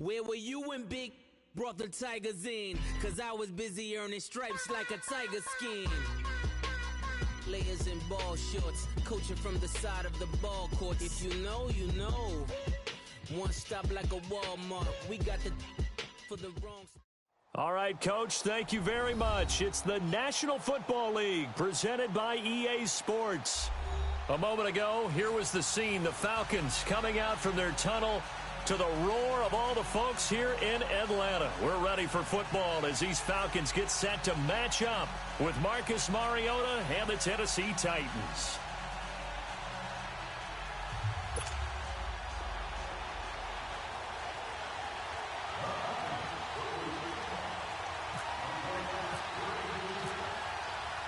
Where were you when Big brought the Tigers in? Cause I was busy earning stripes like a tiger skin. Layers in ball shorts, coaching from the side of the ball court. If you know, you know. One stop like a Walmart. We got the for the wrong. All right, Coach, thank you very much. It's the National Football League presented by EA Sports. A moment ago, here was the scene. The Falcons coming out from their tunnel to the roar of all the folks here in Atlanta. We're ready for football as these Falcons get set to match up with Marcus Mariota and the Tennessee Titans.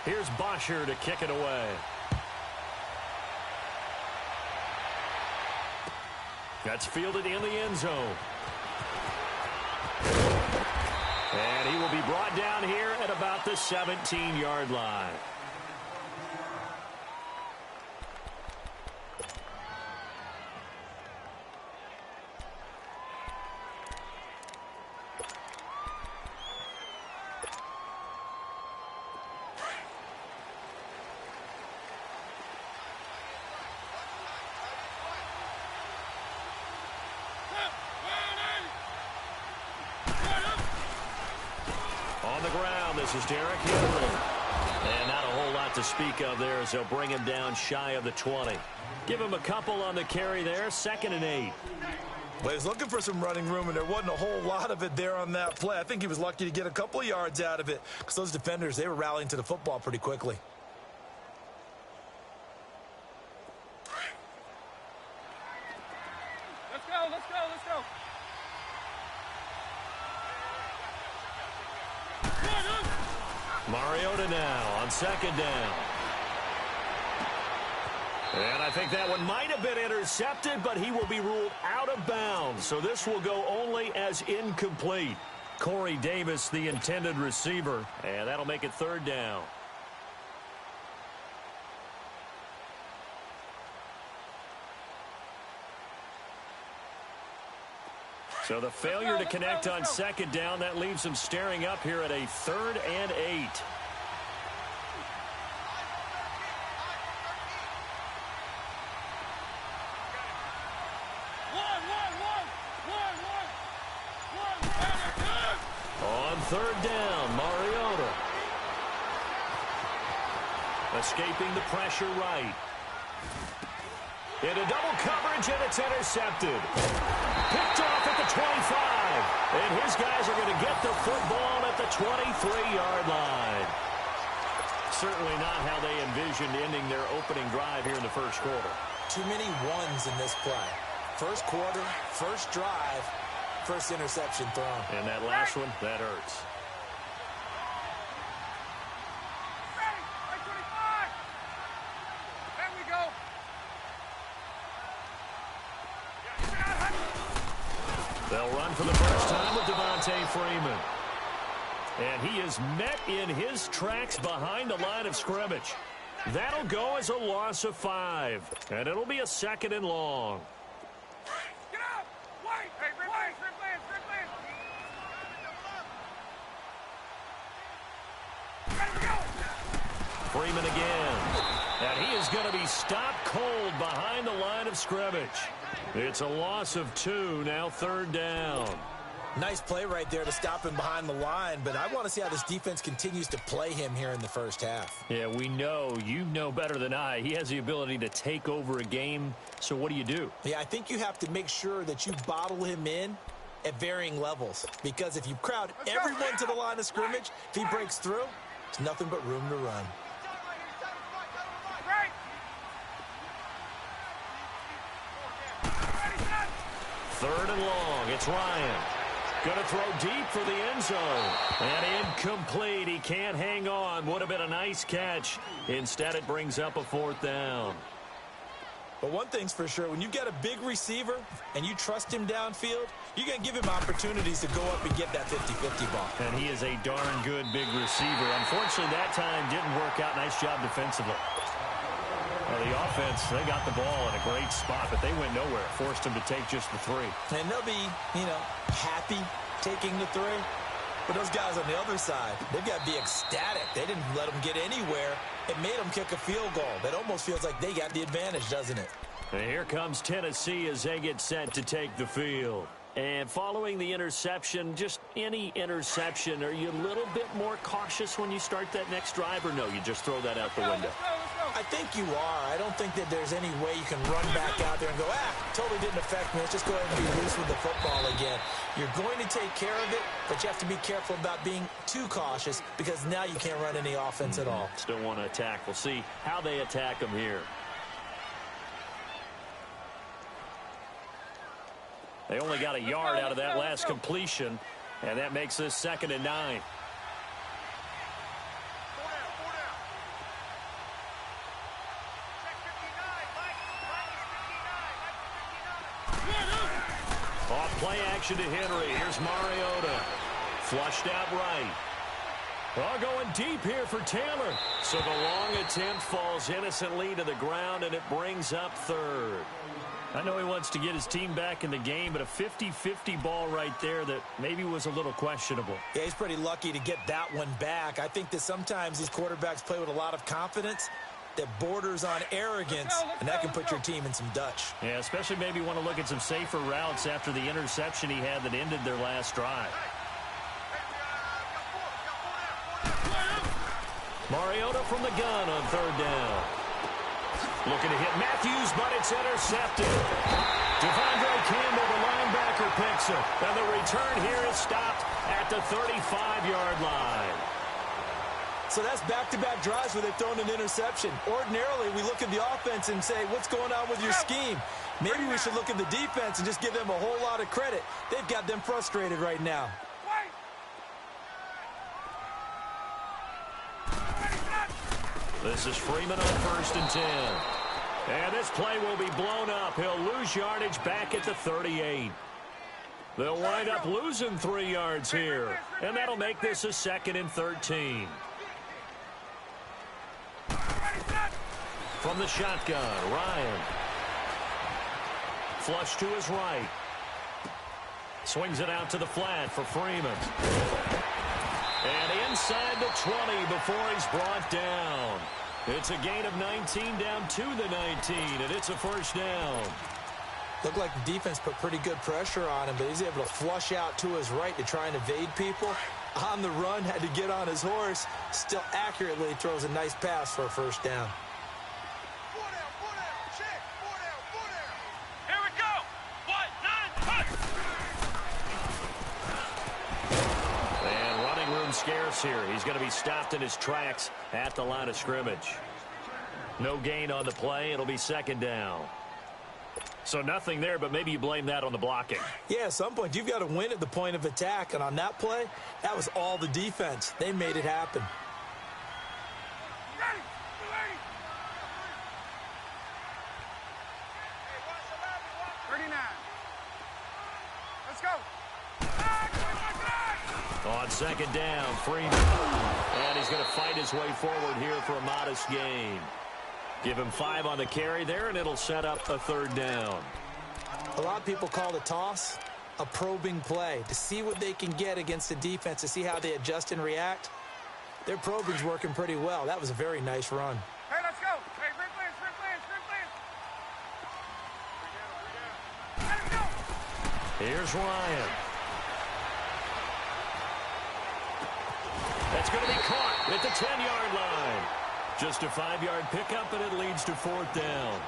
Here's Bosher to kick it away. That's fielded in the end zone. And he will be brought down here at about the 17-yard line. On the ground, this is Derrick Henry. And not a whole lot to speak of there as they'll bring him down shy of the 20. Give him a couple on the carry there, 2nd and 8. Well, he's looking for some running room, and there wasn't a whole lot of it there on that play. I think he was lucky to get a couple of yards out of it because those defenders, they were rallying to the football pretty quickly. Let's go, let's go, let's go. Mariota now on 2nd down. And I think that one might have been intercepted, but he will be ruled out of bounds. So this will go only as incomplete. Corey Davis, the intended receiver, and that'll make it 3rd down. So the failure to connect on 2nd down, that leaves him staring up here at a 3rd and 8. On 3rd down, Mariota. Escaping the pressure right. Into double coverage, and it's intercepted. Picked off at the 25. And his guys are going to get the football at the 23-yard line. Certainly not how they envisioned ending their opening drive here in the first quarter. Too many ones in this play. First quarter, first drive, first interception thrown. And that last one, that hurts. They'll run for the first time with Devontae Freeman. And he is met in his tracks behind the line of scrimmage. That'll go as a loss of 5. And it'll be a 2nd and long. Get out! Wait! Hey, Rick Lance! Freeman again. And he is going to be stopped cold behind the line of scrimmage. It's a loss of 2, now 3rd down. Nice play right there to stop him behind the line, but I want to see how this defense continues to play him here in the first half. Yeah, we know. You know better than I. He has the ability to take over a game, so what do? Yeah, I think you have to make sure that you bottle him in at varying levels, because if you crowd everyone to the line of scrimmage, if he breaks through, there's nothing but room to run. 3rd and long. It's Ryan. Going to throw deep for the end zone. And incomplete. He can't hang on. Would have been a nice catch. Instead, it brings up a 4th down. But one thing's for sure, when you get a big receiver and you trust him downfield, you're going to give him opportunities to go up and get that 50-50 ball. And he is a darn good big receiver. Unfortunately, that time didn't work out. Nice job defensively. Well, the offense, they got the ball in a great spot, but they went nowhere. Forced them to take just the 3. And they'll be, happy taking the 3. But those guys on the other side, they've got to be ecstatic. They didn't let them get anywhere. It made them kick a field goal. That almost feels like they got the advantage, doesn't it? And here comes Tennessee as they get set to take the field. And following the interception, just any interception, are you a little bit more cautious when you start that next drive, or no, you just throw that out the window? I think you are. I don't think that there's any way you can run back out there and go, totally didn't affect me. Let's just go ahead and be loose with the football again. You're going to take care of it, but you have to be careful about being too cautious because now you can't run any offense at all. Still want to attack. We'll see how they attack them here. They only got a yard out of that last completion, and that makes this 2nd and 9. Off play action to Henry. Here's Mariota. Flushed out right. Oh, going deep here for Taylor. So the long attempt falls innocently to the ground, and it brings up 3rd. I know he wants to get his team back in the game, but a 50-50 ball right there that maybe was a little questionable. Yeah, he's pretty lucky to get that one back. I think that sometimes these quarterbacks play with a lot of confidence that borders on arrogance, and that can put your team in some Dutch. Yeah, especially maybe want to look at some safer routes after the interception he had that ended their last drive. Mariota from the gun on 3rd down. Looking to hit Matthews, but it's intercepted. Devondre Campbell, the linebacker, picks it. And the return here is stopped at the 35-yard line. So that's back-to-back drives where they've thrown an interception. Ordinarily, we look at the offense and say, what's going on with your scheme? Maybe we should look at the defense and just give them a whole lot of credit. They've got them frustrated right now. This is Freeman on 1st and 10. And this play will be blown up. He'll lose yardage back at the 38. They'll wind up losing 3 yards here. And that'll make this a 2nd and 13. From the shotgun, Ryan. Flush to his right. Swings it out to the flat for Freeman. And inside the 20 before he's brought down. It's a gain of 19 down to the 19, and it's a 1st down. Looked like the defense put pretty good pressure on him, but he's able to flush out to his right to try and evade people. On the run, had to get on his horse. Still accurately throws a nice pass for a 1st down. Here we go. 1, 9, And running room scarce here. He's going to be stopped in his tracks at the line of scrimmage. No gain on the play. It'll be 2nd down. So nothing there, but maybe you blame that on the blocking. Yeah, at some point, you've got to win at the point of attack. And on that play, that was all the defense. They made it happen. ready, 39. Let's go. On 2nd down, Freeman. And he's going to fight his way forward here for a modest gain. Give him 5 on the carry there, and it'll set up a 3rd down. A lot of people call the toss a probing play to see what they can get against the defense, to see how they adjust and react. Their probing's working pretty well. That was a very nice run. Hey, let's go. Hey, Rick Lance. Let's go. Here's Ryan. That's going to be caught at the 10-yard line. Just a 5-yard pickup, and it leads to 4th down.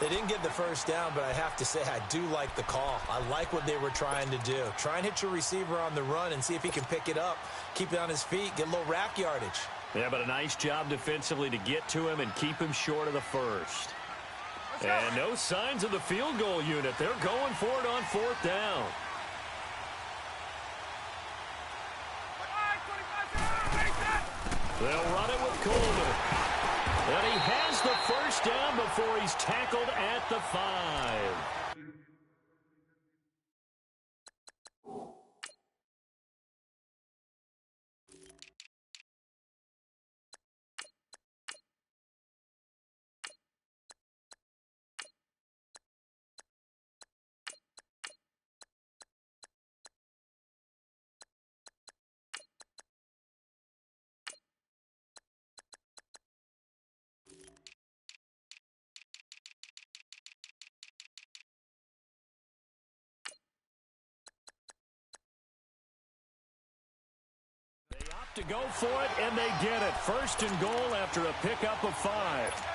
They didn't get the 1st down, but I have to say I do like the call. I like what they were trying to do. Try and hit your receiver on the run and see if he can pick it up, keep it on his feet, get a little rack yardage. Yeah, but a nice job defensively to get to him and keep him short of the 1st. And no signs of the field goal unit. They're going for it on 4th down. They'll run it with Coleman. And he has the 1st down before he's tackled at the 5. to go for it, and they get it. First and goal after a pickup of 5.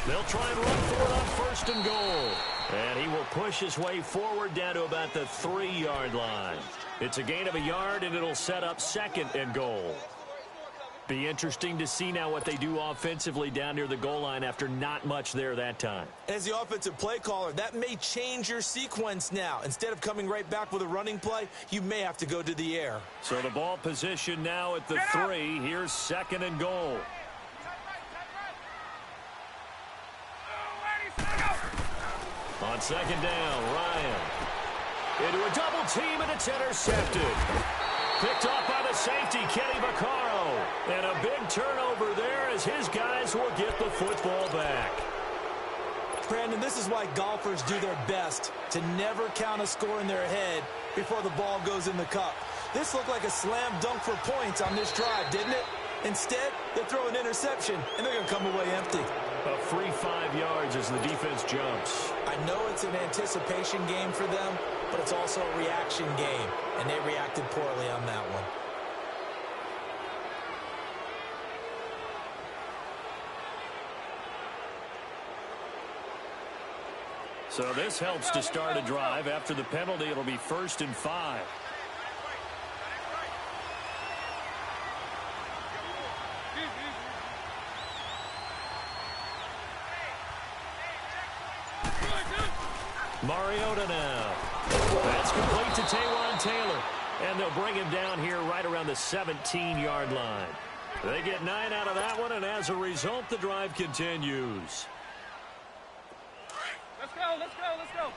They'll try and run for it on first and goal. And he will push his way forward down to about the 3-yard line. It's a gain of a yard, and it'll set up second and goal. Be interesting to see now what they do offensively down near the goal line after not much there that time. As the offensive play caller, that may change your sequence now. Instead of coming right back with a running play, you may have to go to the air. So the ball position now at the 3. Here's second and goal. On second down, Ryan. Into a double team, and it's intercepted. Picked off by the safety, Kenny Vaccaro. And a big turnover there as his guys will get the football back. Brandon, this is why golfers do their best to never count a score in their head before the ball goes in the cup. This looked like a slam dunk for points on this drive, didn't it? Instead, they throw an interception, and they're going to come away empty. A free 5 yards as the defense jumps. I know it's an anticipation game for them, but it's also a reaction game, and they reacted poorly on that one. So this helps to start a drive. After the penalty, it'll be first and 5. Mariota now. That's complete to Taywan Taylor. And they'll bring him down here right around the 17-yard line. They get 9 out of that one, and as a result, the drive continues. Let's go, let's go, let's go.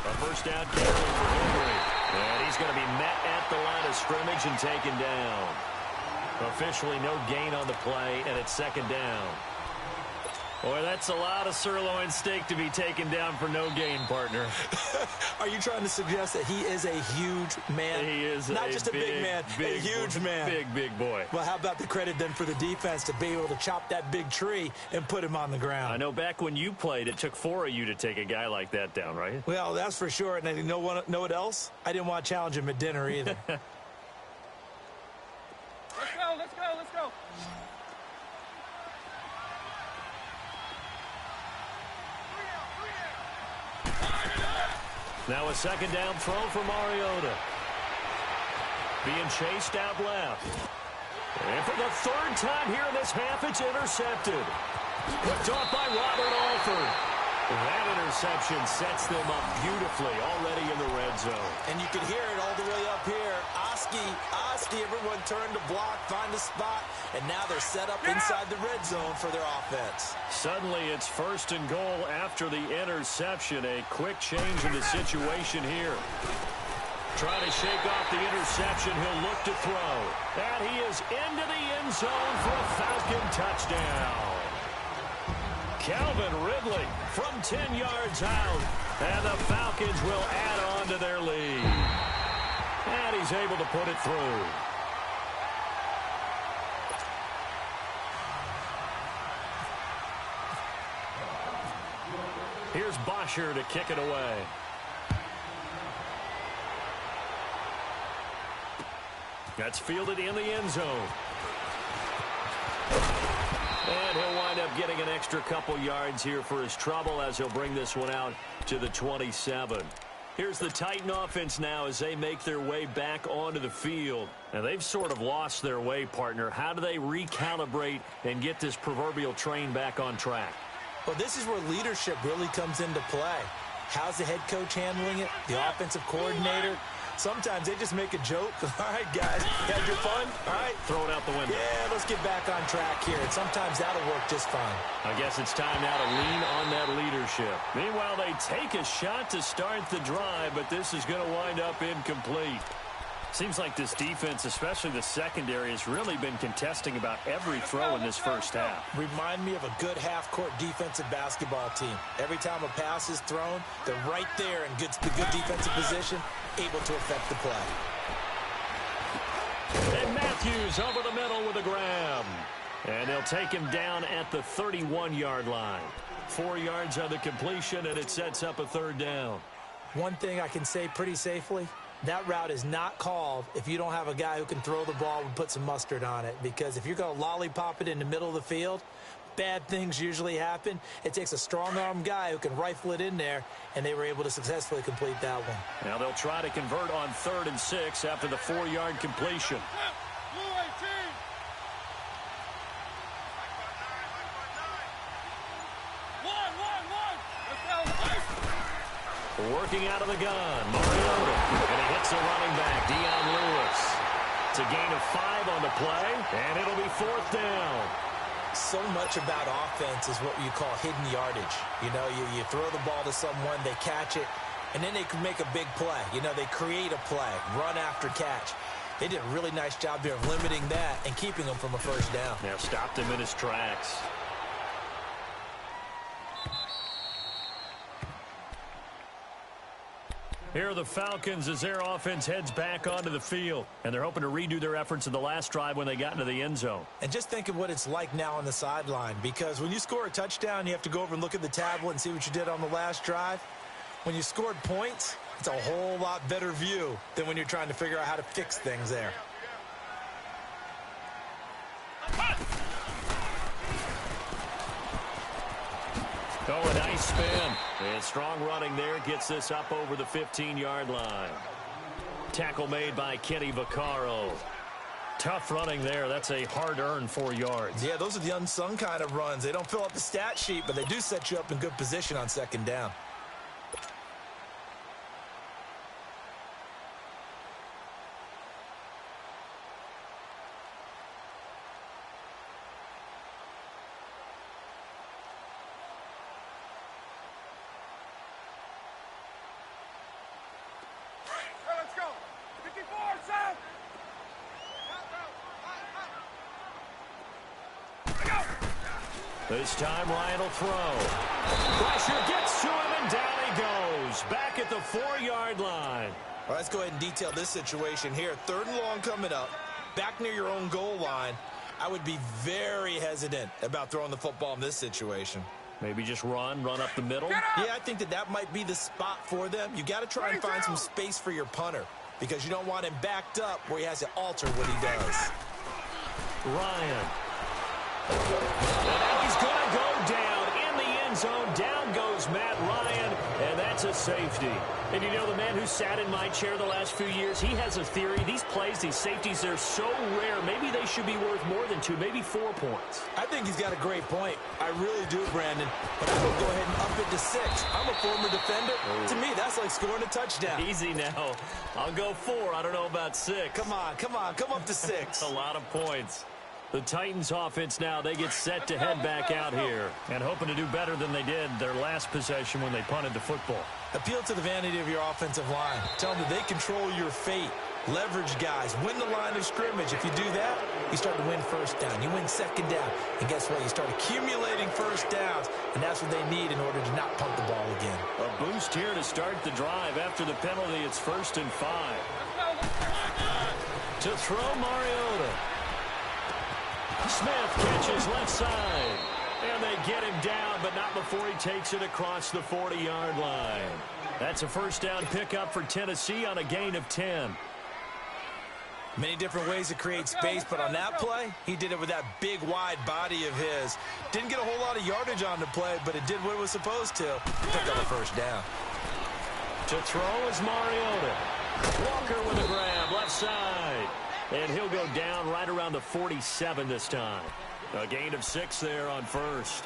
A first down carry for Henry. And he's going to be met at the line of scrimmage and taken down. Officially no gain on the play, and it's second down. Boy, that's a lot of sirloin steak to be taken down for no gain, partner. Are you trying to suggest that he is a huge man? He is not just a big man, a huge man. Big boy. Well, how about the credit then for the defense to be able to chop that big tree and put him on the ground? I know back when you played, it took 4 of you to take a guy like that down, right? Well, that's for sure. And you know what else? I didn't want to challenge him at dinner either. Let's go, let's go, let's go. Now a second down throw for Mariota. Being chased out left. And for the 3rd time here in this half, it's intercepted. Picked off by Robert Alford. That interception sets them up beautifully already in the red zone. And you can hear it all the way up here. Oski, everyone turned to block, find a spot, and now they're set up inside the red zone for their offense. Suddenly it's first and goal after the interception. A quick change in the situation here. Trying to shake off the interception. He'll look to throw. And he is into the end zone for a Falcon touchdown. Calvin Ridley from 10 yards out. And the Falcons will add on to their lead. And he's able to put it through. Here's Bosher to kick it away. That's fielded in the end zone. And he'll wind up getting an extra couple yards here for his trouble as he'll bring this one out to the 27. Here's the Titan offense now as they make their way back onto the field. And they've sort of lost their way, partner. How do they recalibrate and get this proverbial train back on track? Well, this is where leadership really comes into play. How's the head coach handling it? The offensive coordinator? Sometimes they just make a joke. All right, guys, you had your fun? All right. Throw it out the window. Yeah, let's get back on track here. And sometimes that'll work just fine. I guess it's time now to lean on that leadership. Meanwhile, they take a shot to start the drive, but this is going to wind up incomplete. Seems like this defense, especially the secondary, has really been contesting about every throw in this first half. Remind me of a good half-court defensive basketball team. Every time a pass is thrown, they're right there in the good defensive position, able to affect the play. And Matthews over the middle with a grab. And they'll take him down at the 31-yard line. 4 yards on the completion, and it sets up a third down. One thing I can say pretty safely, that route is not called if you don't have a guy who can throw the ball and put some mustard on it. Because if you're going to lollipop it in the middle of the field, bad things usually happen. It takes a strong-arm guy who can rifle it in there, and they were able to successfully complete that one. Now they'll try to convert on 3rd and 6 after the 4-yard completion. Working out of the gun, Mariota, and he hits the running back, Dion Lewis. It's a gain of 5 on the play, and it'll be 4th down. So much about offense is what you call hidden yardage. You know, you throw the ball to someone, they catch it, and then they can make a big play. You know, they create a play, run after catch. They did a really nice job there of limiting that and keeping him from a first down. Now stopped him in his tracks. Here are the Falcons as their offense heads back onto the field. And they're hoping to redo their efforts in the last drive when they got into the end zone. And just think of what it's like now on the sideline. Because when you score a touchdown, you have to go over and look at the tablet and see what you did on the last drive. When you scored points, it's a whole lot better view than when you're trying to figure out how to fix things there. Oh, a nice spin. And strong running there gets this up over the 15-yard line. Tackle made by Kenny Vaccaro. Tough running there. That's a hard-earned 4 yards. Yeah, those are the unsung kind of runs. They don't fill up the stat sheet, but they do set you up in good position on 2nd down. This time Ryan will throw. Pressure gets to him and down he goes. Back at the 4-yard line. Well, let's go ahead and detail this situation here. 3rd and long coming up. Back near your own goal line. I would be very hesitant about throwing the football in this situation. Maybe just run up the middle. Yeah, I think that might be the spot for them. You got to try and find some space for your punter because you don't want him backed up where he has to alter what he does. Ryan. And now he's going to go down in the end zone. Down goes Matt Ryan, and that's a safety. And you know, the man who sat in my chair the last few years, he has a theory. These plays, these safeties, they're so rare. Maybe they should be worth more than 2, maybe 4 points. I think he's got a great point. I really do, Brandon. But I would go ahead and up it to 6. I'm a former defender. Oh. To me, that's like scoring a touchdown. Easy now. I'll go 4. I don't know about 6. Come on. Come up to 6. A lot of points. The Titans offense now, they get set to head back out here and hoping to do better than they did their last possession when they punted the football. Appeal to the vanity of your offensive line. Tell them that they control your fate. Leverage guys. Win the line of scrimmage. If you do that, you start to win 1st down. You win 2nd down. And guess what? You start accumulating 1st downs. And that's what they need in order to not punt the ball again. A boost here to start the drive. After the penalty, it's 1st and 5. To throw Mariota. Smith catches left side. And they get him down, but not before he takes it across the 40-yard line. That's a 1st down pickup for Tennessee on a gain of 10. Many different ways to create space, but on that play, he did it with that big, wide body of his. Didn't get a whole lot of yardage on the play, but it did what it was supposed to. Picked up a 1st down. To throw is Mariota. Walker with a grab, left side. And he'll go down right around the 47 this time. A gain of 6 there on 1st.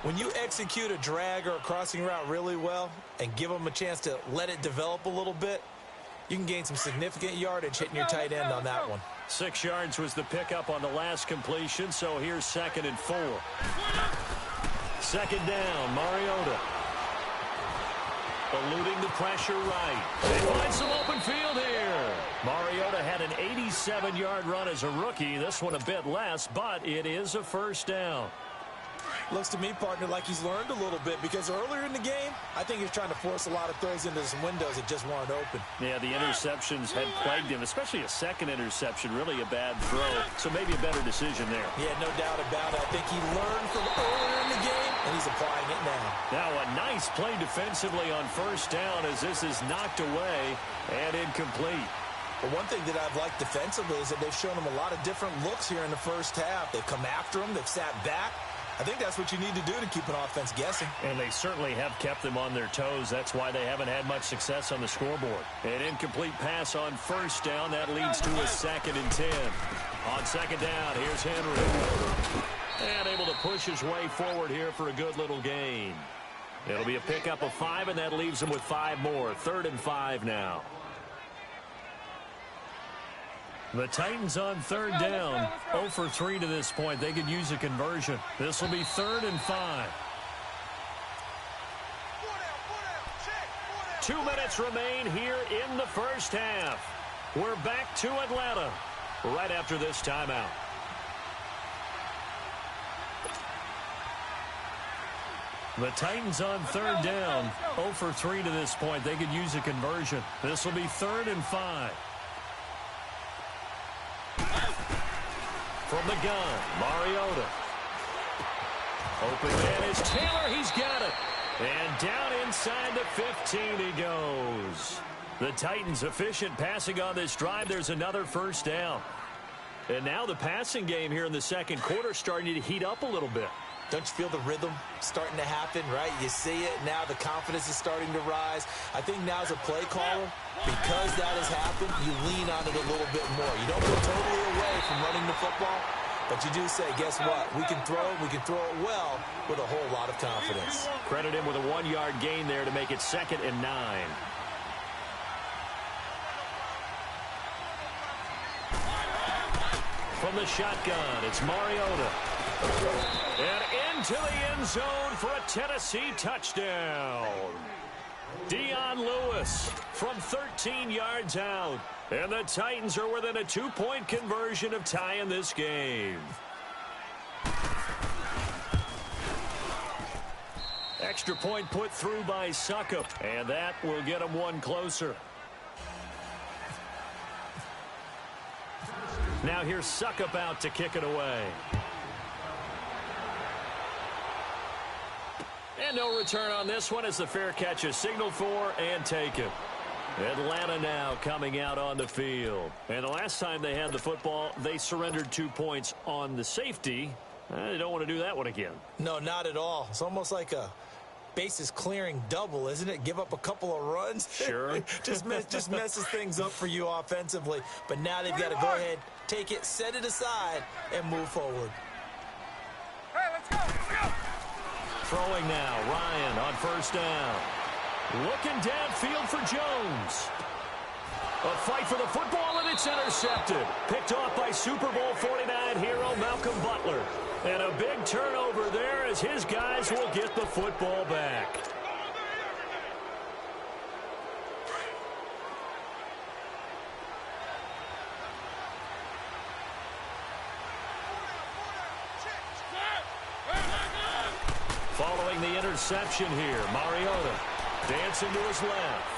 When you execute a drag or a crossing route really well and give them a chance to let it develop a little bit, you can gain some significant yardage hitting your tight end on that one. 6 yards was the pickup on the last completion, so here's 2nd and 4. 2nd down, Mariota. Eluding the pressure right. They find some open field here. Mariota had an 87-yard run as a rookie. This one a bit less, but it is a first down. Looks to me, partner, like he's learned a little bit, because earlier in the game, I think he was trying to force a lot of throws into some windows that just weren't open. Yeah, the interceptions had plagued him, especially a second interception, really a bad throw. So maybe a better decision there. Yeah, no doubt about it. I think he learned from earlier in the game, and he's applying it now. Now a nice play defensively on first down as this is knocked away and incomplete. But one thing that I've liked defensively is that they've shown him a lot of different looks here in the first half. They've come after him. They've sat back. I think that's what you need to do to keep an offense guessing. And they certainly have kept them on their toes. That's why they haven't had much success on the scoreboard. An incomplete pass on first down. That leads to a 2nd and 10. On second down, here's Henry. And able to push his way forward here for a good little gain. It'll be a pickup of 5, and that leaves him with 5 more. 3rd and 5 now. The Titans on 3rd down, 0 for 3 to this point. They could use a conversion. This will be 3rd and 5. 2 minutes remain here in the first half. We're back to Atlanta right after this timeout. The Titans on 3rd down, 0 for 3 to this point. They could use a conversion. This will be 3rd and 5. From the gun, Mariota. Open man is Taylor. He's got it. And down inside the 15 he goes. The Titans efficient passing on this drive. There's another first down. And now the passing game here in the second quarter starting to heat up a little bit. Don't you feel the rhythm starting to happen, right? You see it. Now the confidence is starting to rise. I think now as a play caller, because that has happened, you lean on it a little bit more. You don't go totally away from running the football, but you do say, guess what? We can throw it well with a whole lot of confidence. Credit him with a 1-yard gain there to make it 2nd and 9. From the shotgun, it's Mariota. And into the end zone for a Tennessee touchdown. Dion Lewis from 13 yards out. And the Titans are within a 2-point conversion of tying this game. Extra point put through by Suckup. And that will get them one closer. Now here's Suckup out to kick it away. And no return on this one as the fair catch is signaled for and taken. Atlanta now coming out on the field. And the last time they had the football, they surrendered 2 points on the safety. They don't want to do that one again. No, not at all. It's almost like a bases clearing double, isn't it? Give up a couple of runs. Sure. just messes things up for you offensively. But now they've got to go ahead, take it, set it aside, and move forward. Hey, let's go. Throwing now, Ryan on first down. Looking downfield for Jones. A fight for the football, and it's intercepted. Picked off by Super Bowl 49 hero Malcolm Butler. And a big turnover there as his guys will get the football back. Following the interception here, Mariota dancing to his left.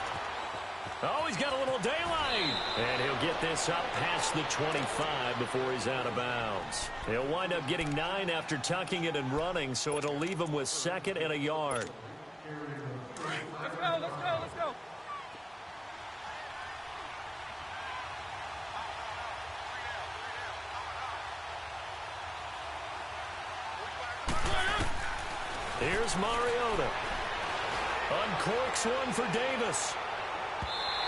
Oh, he's got a little daylight. And he'll get this up past the 25 before he's out of bounds. He'll wind up getting 9 after tucking it and running, so it'll leave him with 2nd and a yard. Let's go, let's go, let's go. Here's Mariota. Uncorks one for Davis.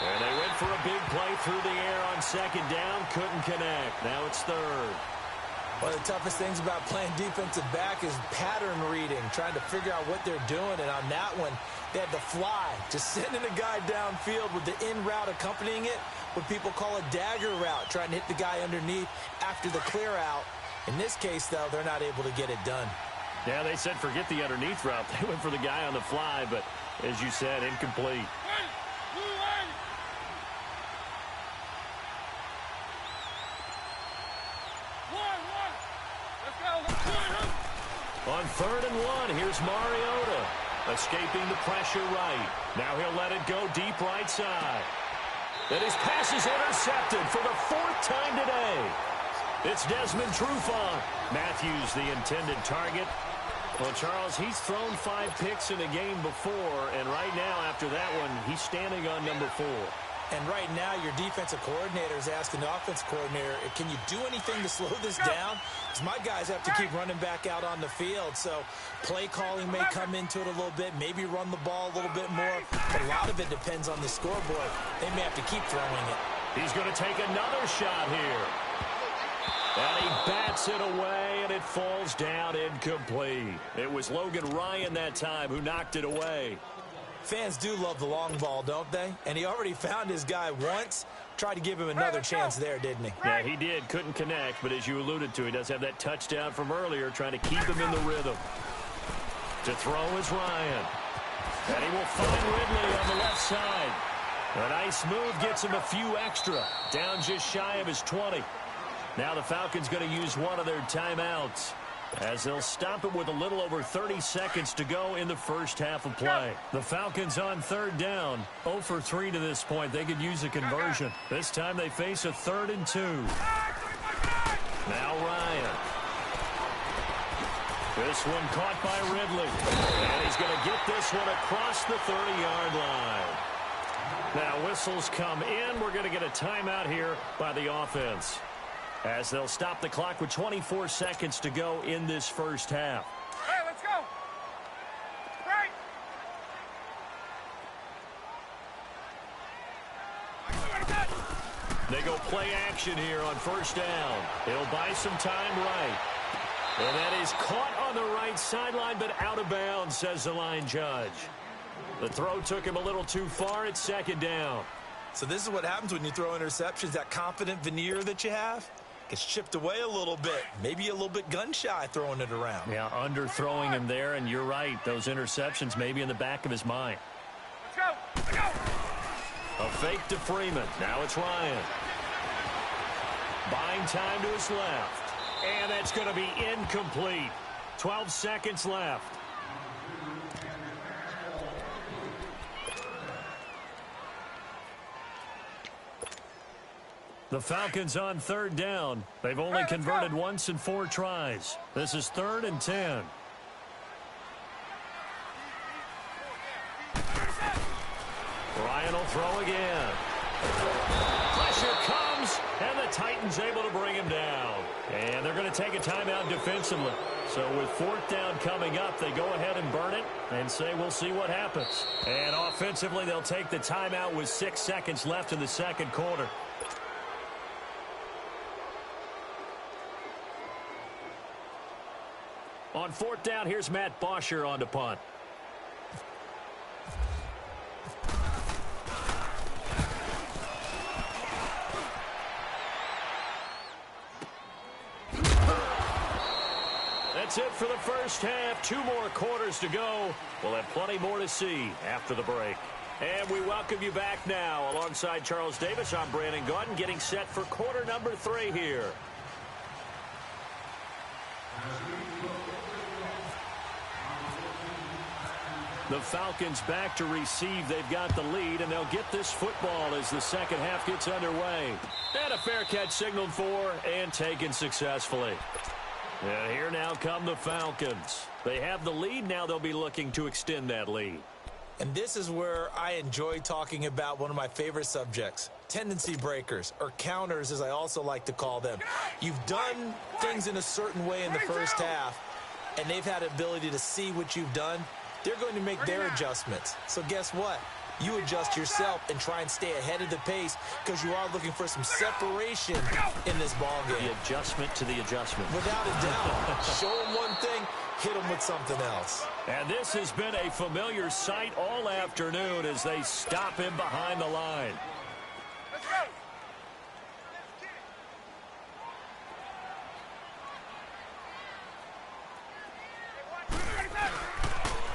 And they went for a big play through the air on 2nd down. Couldn't connect. Now it's 3rd. One of the toughest things about playing defensive back is pattern reading, trying to figure out what they're doing. And on that one, they had to fly, just sending a guy downfield with the in route accompanying it, what people call a dagger route, trying to hit the guy underneath after the clear out. In this case, though, they're not able to get it done. Yeah, they said forget the underneath route. They went for the guy on the fly, but as you said, incomplete. On 3rd and 1, here's Mariota. Escaping the pressure right. Now he'll let it go deep right side. And his pass is intercepted for the 4th time today. It's Desmond Trufant. Matthews, the intended target. Well, Charles, he's thrown 5 picks in a game before, and right now, after that one, he's standing on number 4. And right now, your defensive coordinator is asking the offensive coordinator, can you do anything to slow this down? Because my guys have to keep running back out on the field. So play calling may come into it a little bit, maybe run the ball a little bit more. But a lot of it depends on the scoreboard. They may have to keep throwing it. He's going to take another shot here. And he bats it away, and it falls down incomplete. It was Logan Ryan that time who knocked it away. Fans do love the long ball, don't they? And he already found his guy once. Tried to give him another chance there, didn't he? Yeah, he did. Couldn't connect, but as you alluded to, he does have that touchdown from earlier, trying to keep him in the rhythm. To throw is Ryan. And he will find Ridley on the left side. A nice move gets him a few extra. Down just shy of his 20. Now the Falcons going to use one of their timeouts, as they'll stop it with a little over 30 seconds to go in the first half of play. The Falcons on 3rd down, 0 for 3 to this point. They could use a conversion. This time they face a 3rd and 2. Now Ryan. This one caught by Ridley. And he's going to get this one across the 30-yard line. Now whistles come in. We're going to get a timeout here by the offense, as they'll stop the clock with 24 seconds to go in this first half. Hey, let's go. Right. They go play action here on 1st down. He'll buy some time right. And that is caught on the right sideline, but out of bounds, says the line judge. The throw took him a little too far. It's 2nd down. So this is what happens when you throw interceptions. That confident veneer that you have gets chipped away a little bit. Maybe a little bit gun-shy throwing it around. Yeah, underthrowing him there, and you're right. Those interceptions may be in the back of his mind. Let's go. Let's go. A fake to Freeman. Now it's Ryan. Buying time to his left. And that's going to be incomplete. 12 seconds left. The Falcons on 3rd down. They've only converted once in 4 tries. This is 3rd and 10. Ryan will throw again. Pressure comes, and the Titans able to bring him down. And they're going to take a timeout defensively. So with 4th down coming up, they go ahead and burn it and say we'll see what happens. And offensively, they'll take the timeout with 6 seconds left in the 2nd quarter. On 4th down, here's Matt Bosher on to punt. That's it for the first half. 2 more quarters to go. We'll have plenty more to see after the break. And we welcome you back now. Alongside Charles Davis, I'm Brandon Gaudin, getting set for quarter number 3 here. The Falcons back to receive. They've got the lead, and they'll get this football as the 2nd half gets underway. And a fair catch signaled for and taken successfully. And here now come the Falcons. They have the lead. Now they'll be looking to extend that lead. And this is where I enjoy talking about one of my favorite subjects, tendency breakers, or counters as I also like to call them. You've done things in a certain way in the first half, and they've had the ability to see what you've done. They're going to make their adjustments. So guess what? You adjust yourself and try and stay ahead of the pace, because you are looking for some separation in this ball game. The adjustment to the adjustment. Without a doubt. Show them one thing, hit them with something else. And this has been a familiar sight all afternoon as they stop him behind the line. Let's go.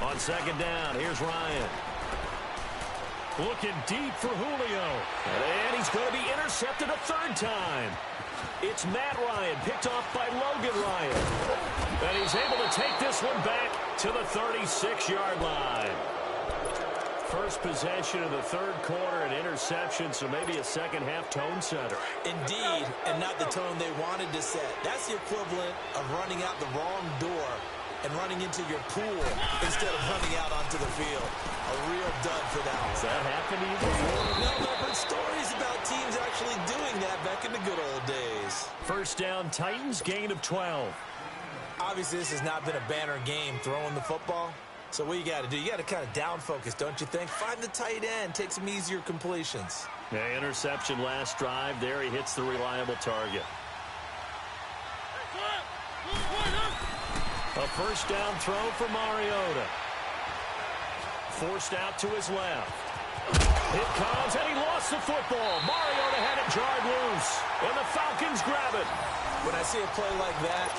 On 2nd down, here's Ryan. Looking deep for Julio. And he's going to be intercepted a 3rd time. It's Matt Ryan, picked off by Logan Ryan. And he's able to take this one back to the 36-yard line. First possession of the third quarter, an interception, so maybe a second-half tone setter. Indeed, and not the tone they wanted to set. That's the equivalent of running out the wrong door and running into your pool instead of running out onto the field. A real dud for that one. Has that happened to you before? No, I've heard stories about teams actually doing that back in the good old days. First down, Titans, gain of 12. Obviously, this has not been a banner game throwing the football. So what you got to do, you got to kind of down focus, don't you think? Find the tight end, take some easier completions. Yeah, interception last drive. There he hits the reliable target. A first down throw for Mariota. Forced out to his left. It comes, and he lost the football. Mariota had it jarred loose, and the Falcons grab it. When I see a play like that,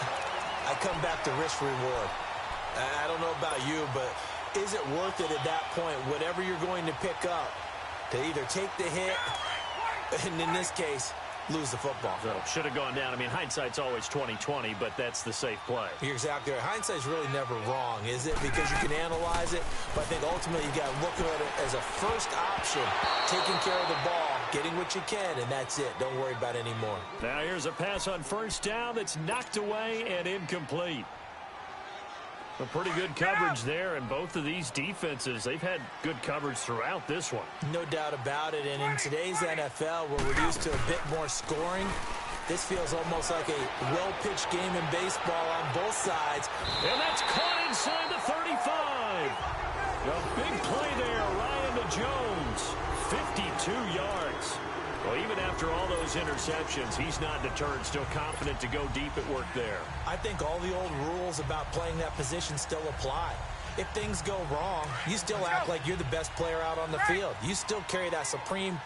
I come back to risk reward. I don't know about you, but is it worth it at that point, whatever you're going to pick up, to either take the hit, and in this case, lose the football? So, should have gone down. I mean, hindsight's always 20/20, but that's the safe play. You're exactly right. Hindsight's really never wrong, is it? Because you can analyze it, but I think ultimately you got to look at it as a first option, taking care of the ball, getting what you can, and that's it. Don't worry about it anymore. Now here's a pass on first down that's knocked away and incomplete. A pretty good coverage there, and both of these defenses, they've had good coverage throughout this one. No doubt about it, and in today's NFL, where we're used to a bit more scoring, this feels almost like a well-pitched game in baseball on both sides. And that's caught inside the 35. A big play there, Ryan to Jones, 52 yards. Well, even after all those interceptions, he's not deterred, still confident to go deep at work there. I think all the old rules about playing that position still apply. If things go wrong, you still act like you're the best player out on the field. You still carry that supreme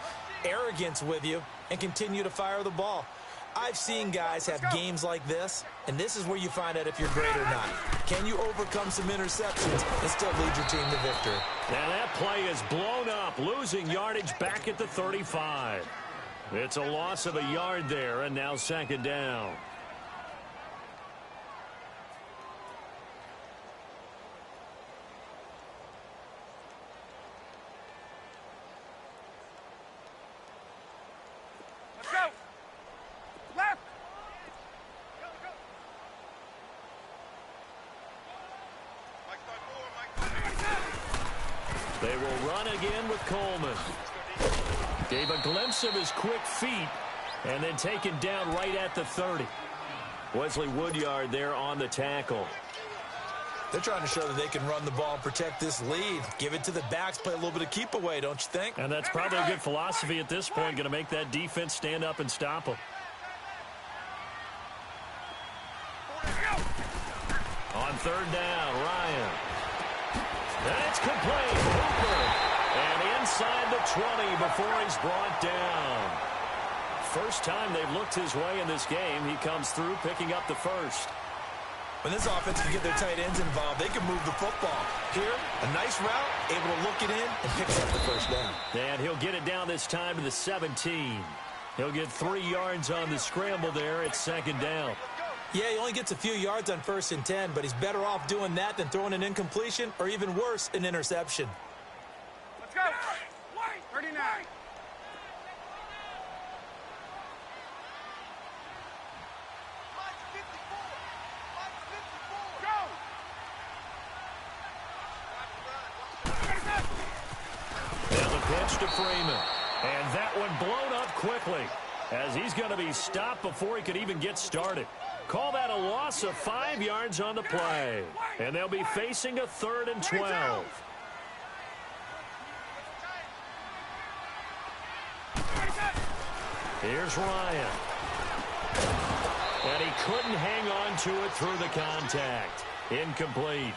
arrogance with you and continue to fire the ball. I've seen guys have games like this, and this is where you find out if you're great or not. Can you overcome some interceptions and still lead your team to victory? Now that play is blown up, losing yardage back at the 35. It's a loss of a yard there, and now second down. Let's go. Left. They will run again with Coleman. Gave a glimpse of his quick feet, and then taken down right at the 30. Wesley Woodyard there on the tackle. They're trying to show that they can run the ball and protect this lead. Give it to the backs, play a little bit of keep away, don't you think? And that's probably a good philosophy at this point, going to make that defense stand up and stop them. On third down, Ryan. And it's complete. Hooper. And inside the 20 before he's brought down. First time they've looked his way in this game. He comes through picking up the first. When this offense can get their tight ends involved, they can move the football. Here, a nice route, able to look it in and picks up the first down. And he'll get it down this time to the 17. He'll get 3 yards on the scramble there at second down. Yeah, he only gets a few yards on 1st and 10, but he's better off doing that than throwing an incompletion or even worse, an interception. Let's go. 39. And the pitch to Freeman. And that one blown up quickly, as he's going to be stopped before he could even get started. Call that a loss of 5 yards on the play. And they'll be facing a 3rd and 12. Here's Ryan. And he couldn't hang on to it through the contact. Incomplete.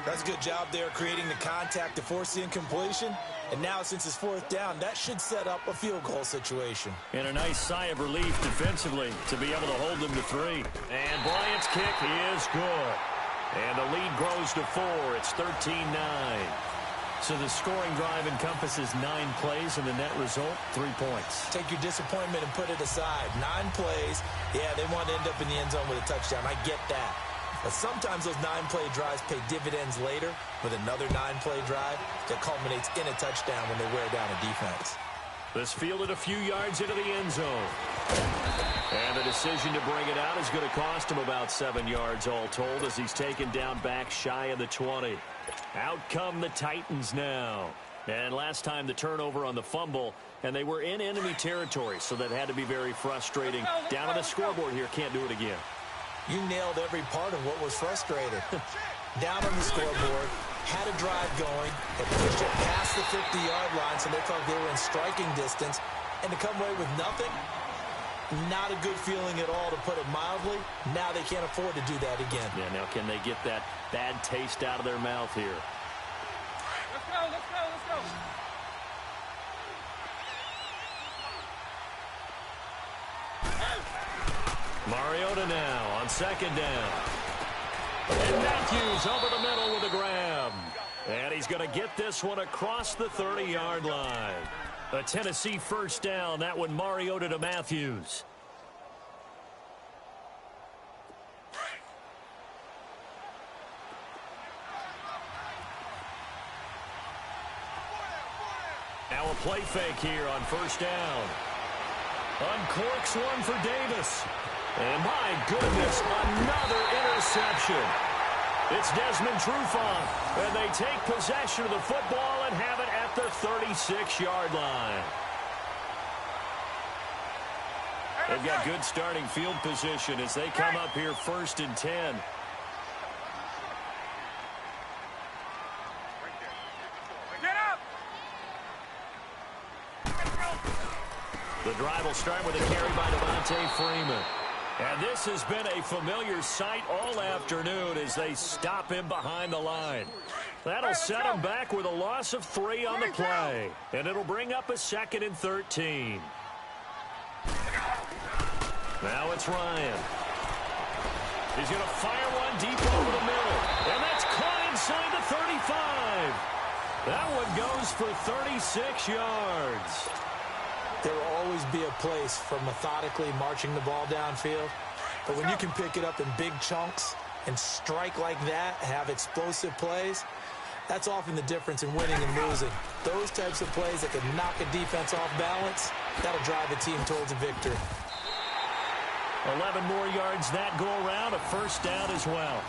That's a good job there creating the contact to force the incompletion. And now, since it's 4th down, that should set up a field goal situation. And a nice sigh of relief defensively to be able to hold them to 3. And Bryant's kick is good. And the lead grows to 4. It's 13-9. So the scoring drive encompasses 9 plays, and the net result, 3 points. Take your disappointment and put it aside. 9 plays. Yeah, they want to end up in the end zone with a touchdown. I get that. But sometimes those 9-play drives pay dividends later with another 9-play drive that culminates in a touchdown when they wear down a defense. This fielded a few yards into the end zone. And the decision to bring it out is going to cost him about 7 yards all told as he's taken down back shy of the 20. Out come the Titans now. And last time the turnover on the fumble, and they were in enemy territory, so that had to be very frustrating. Down on the scoreboard here, can't do it again. You nailed every part of what was frustrating. Down on the scoreboard, had a drive going, had pushed it past the 50-yard line, so they thought they were in striking distance, and to come away with nothing, not a good feeling at all, to put it mildly. Now they can't afford to do that again. Yeah, now can they get that bad taste out of their mouth here? Let's go, let's go, let's go. Mariota now on second down. And Matthews over the middle with a grab. And he's going to get this one across the 30-yard line. A Tennessee first down. That one Mariota to Matthews. Now a play fake here on first down. Uncorks one for Davis. And my goodness, another interception. It's Desmond Trufant, and they take possession of the football and have it at the 36-yard line. They've got good starting field position as they come up here 1st and 10. Get up! The drive will start with a carry by Devontae Freeman. And this has been a familiar sight all afternoon as they stop him behind the line. That'll set him back with a loss of 3 on the play. And it'll bring up a 2nd and 13. Now it's Ryan. He's going to fire one deep over the middle. And that's caught inside the 35. That one goes for 36 yards. There will always be a place for methodically marching the ball downfield. But when you can pick it up in big chunks and strike like that, have explosive plays, that's often the difference in winning and losing. Those types of plays that can knock a defense off balance, that'll drive a team towards a victory. 11 more yards that go around, a first down as well.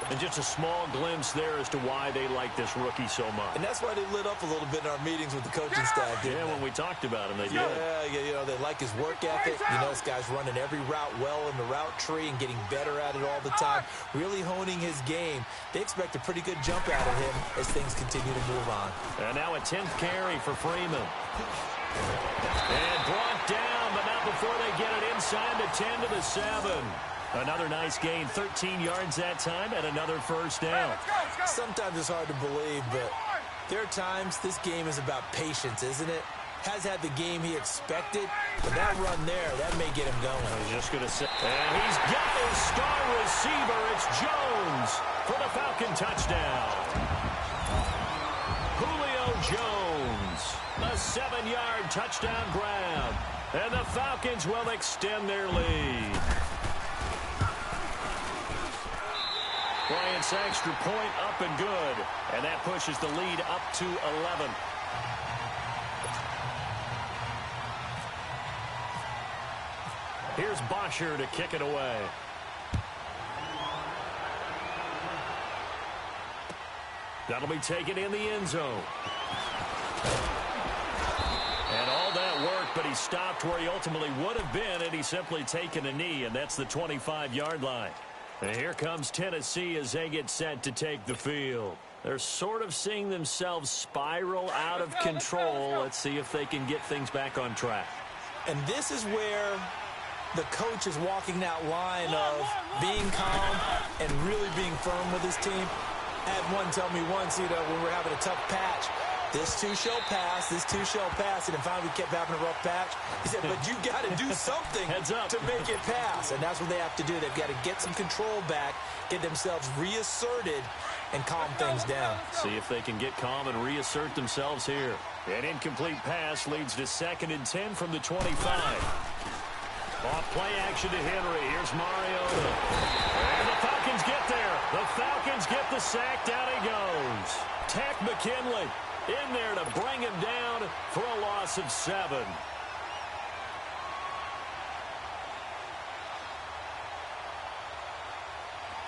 And just a small glimpse there as to why they like this rookie so much. And that's why they lit up a little bit in our meetings with the coaching staff, didn't they? When we talked about him, they did. Yeah, you know, they like his work ethic. You know, this guy's running every route well in the route tree and getting better at it all the time, really honing his game. They expect a pretty good jump out of him as things continue to move on. And now a 10th carry for Freeman. And brought down, but not before they get it inside the 10 to the 7. Another nice gain, 13 yards that time, and another first down. Sometimes it's hard to believe, but there are times this game is about patience, isn't it? Has had the game he expected, but that run there, that may get him going. I was just going to say, and he's got his star receiver. It's Jones for the Falcon touchdown. Julio Jones, a 7-yard touchdown grab, and the Falcons will extend their lead. Bryant's extra point up and good. And that pushes the lead up to 11. Here's Bosher to kick it away. That'll be taken in the end zone. And all that work, but he stopped where he ultimately would have been had he simply taken a knee, and that's the 25-yard line. And here comes Tennessee as they get set to take the field. They're sort of seeing themselves spiral out of control. Let's see if they can get things back on track. And this is where the coach is walking that line of being calm and really being firm with his team. I had one tell me once, you know, when we're having a tough patch, this too shall pass, this too shall pass. And then finally we kept having a rough patch. He said, but you got to do something to make it pass. And that's what they have to do. They've got to get some control back, get themselves reasserted, and calm things down. See if they can get calm and reassert themselves here. An incomplete pass leads to 2nd and 10 from the 25. Off play action to Henry. Here's Mariota. And the Falcons the sack. Down he goes. Tech McKinley in there to bring him down for a loss of 7.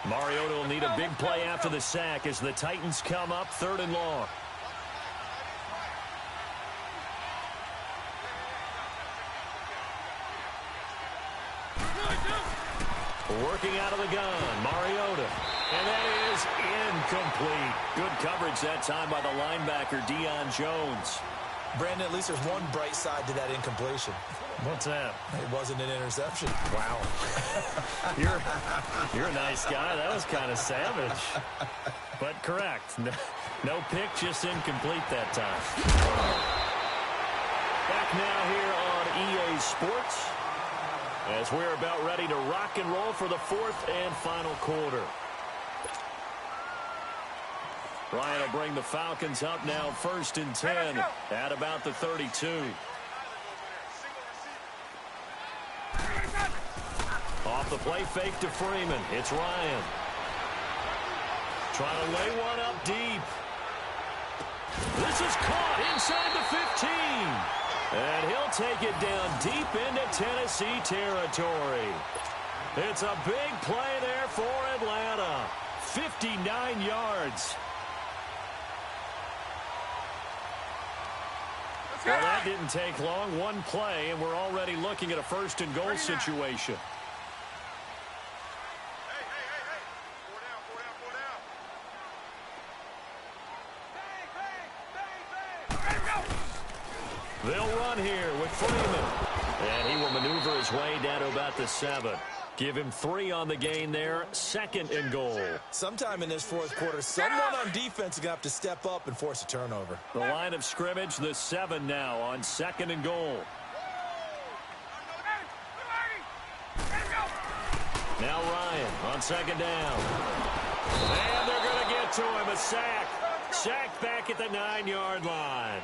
Mariota will need a big play after the sack as the Titans come up 3rd and long. Working out of the gun, Mariota. And that is incomplete. Good coverage that time by the linebacker, Deion Jones. Brandon, at least there's one bright side to that incompletion. What's that? It wasn't an interception. Wow. You're a nice guy. That was kind of savage. But correct. No pick, just incomplete that time. Back now here on EA Sports as we're about ready to rock and roll for the 4th and final quarter. Ryan will bring the Falcons up now 1st and 10 at about the 32. Off the play fake to Freeman. It's Ryan. Trying to lay one up deep. This is caught inside the 15. And he'll take it down deep into Tennessee territory. It's a big play there for Atlanta. 59 yards. Well, that didn't take long. One play, and we're already looking at a 1st and goal situation. They'll run here with Freeman. And he will maneuver his way down to about the 7. Give him 3 on the gain there. 2nd and goal. Sometime in this 4th quarter, someone on defense is going to have to step up and force a turnover. The line of scrimmage, the 7 now on 2nd and goal. Now Ryan on 2nd down. And they're going to get to him. A sack. Sacked back at the 9-yard line.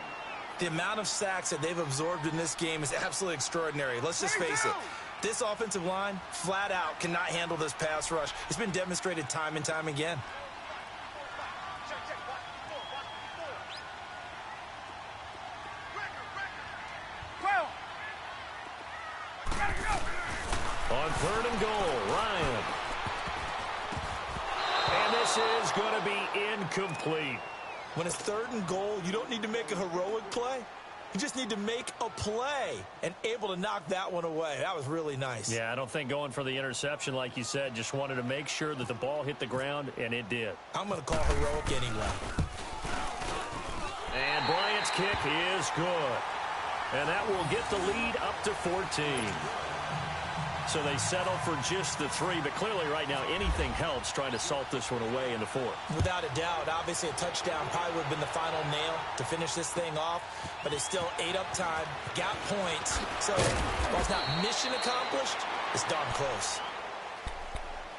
The amount of sacks that they've absorbed in this game is absolutely extraordinary. Let's just face it. This offensive line, flat out, cannot handle this pass rush. It's been demonstrated time and time again. On 3rd and goal, Ryan. And this is going to be incomplete. When it's 3rd and goal, you don't need to make a heroic play. You just need to make a play and able to knock that one away. That was really nice. Yeah, I don't think going for the interception, like you said, just wanted to make sure that the ball hit the ground, and it did. I'm going to call heroic anyway. And Bryant's kick is good. And that will get the lead up to 14. So they settle for just the 3, but clearly right now anything helps trying to salt this one away in the 4th. Without a doubt, obviously a touchdown probably would have been the final nail to finish this thing off, but it's still 8 up time, got points, so while it's not mission accomplished, it's darn close.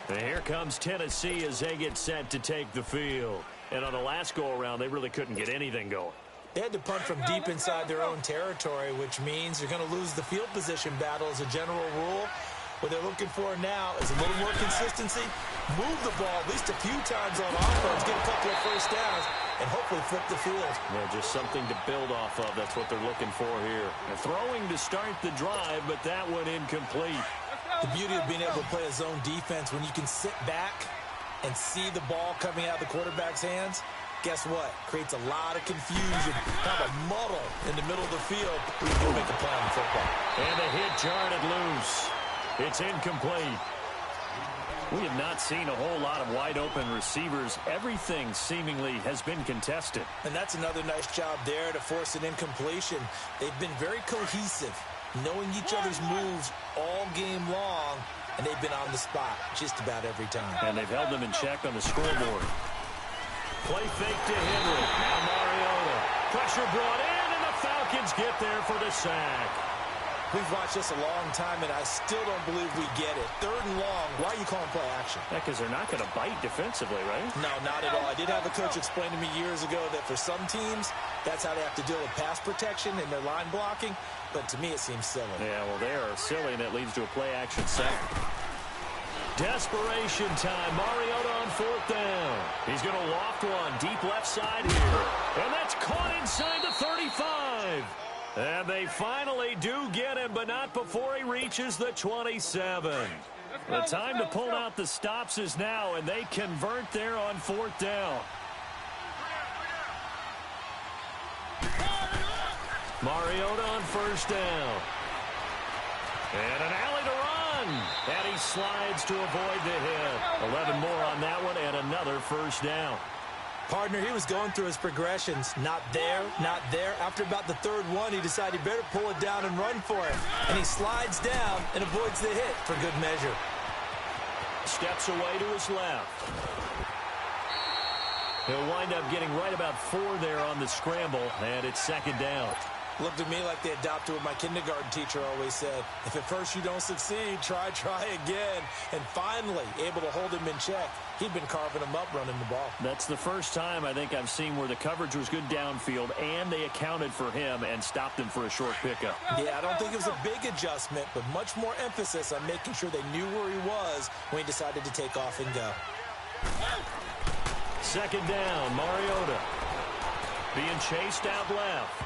And here comes Tennessee as they get set to take the field. And on the last go-around, they really couldn't get anything going. They had to punt from deep inside their own territory, which means they're going to lose the field position battle as a general rule. What they're looking for now is a little more consistency, move the ball at least a few times on offense, get a couple of first downs, and hopefully flip the field. Yeah, just something to build off of. That's what they're looking for here. And throwing to start the drive, but that one incomplete. The beauty of being able to play a zone defense when you can sit back and see the ball coming out of the quarterback's hands, guess what? Creates a lot of confusion, kind of a muddle in the middle of the field where you can make a play on football. And the hit jarred it loose. It's incomplete. We have not seen a whole lot of wide-open receivers. Everything seemingly has been contested. And that's another nice job there to force an incompletion. They've been very cohesive, knowing each other's moves all game long, and they've been on the spot just about every time. And they've held them in check on the scoreboard. Play fake to Henry. Now Mariota. Pressure brought in, and the Falcons get there for the sack. We've watched this a long time, and I still don't believe we get it. 3rd and long, why are you calling play action? Yeah, because they're not going to bite defensively, right? No, not at all. I did have a coach explain to me years ago that for some teams, that's how they have to deal with pass protection and their line blocking, but to me it seems silly. Yeah, well, they are silly, and it leads to a play action sack. Desperation time. Mariota on 4th down. He's going to loft one deep left side here. And that's caught inside the 35. And they finally do get him, but not before he reaches the 27. The time to pull out the stops is now, and they convert there on 4th down. Mariota on 1st down. And an alley to run. And he slides to avoid the hit. 11 more on that one and another 1st down. Partner, he was going through his progressions. Not there, not there. After about the 3rd one, he decided he better pull it down and run for it. And he slides down and avoids the hit for good measure. Steps away to his left. He'll wind up getting right about 4 there on the scramble, and it's 2nd down. Looked to me like they adopted what my kindergarten teacher always said. If at first you don't succeed, try again. And finally, able to hold him in check. He'd been carving him up running the ball. That's the first time I think I've seen where the coverage was good downfield, and they accounted for him and stopped him for a short pickup. Yeah, I don't think it was a big adjustment, but much more emphasis on making sure they knew where he was when he decided to take off and go. 2nd down, Mariota. Being chased out left.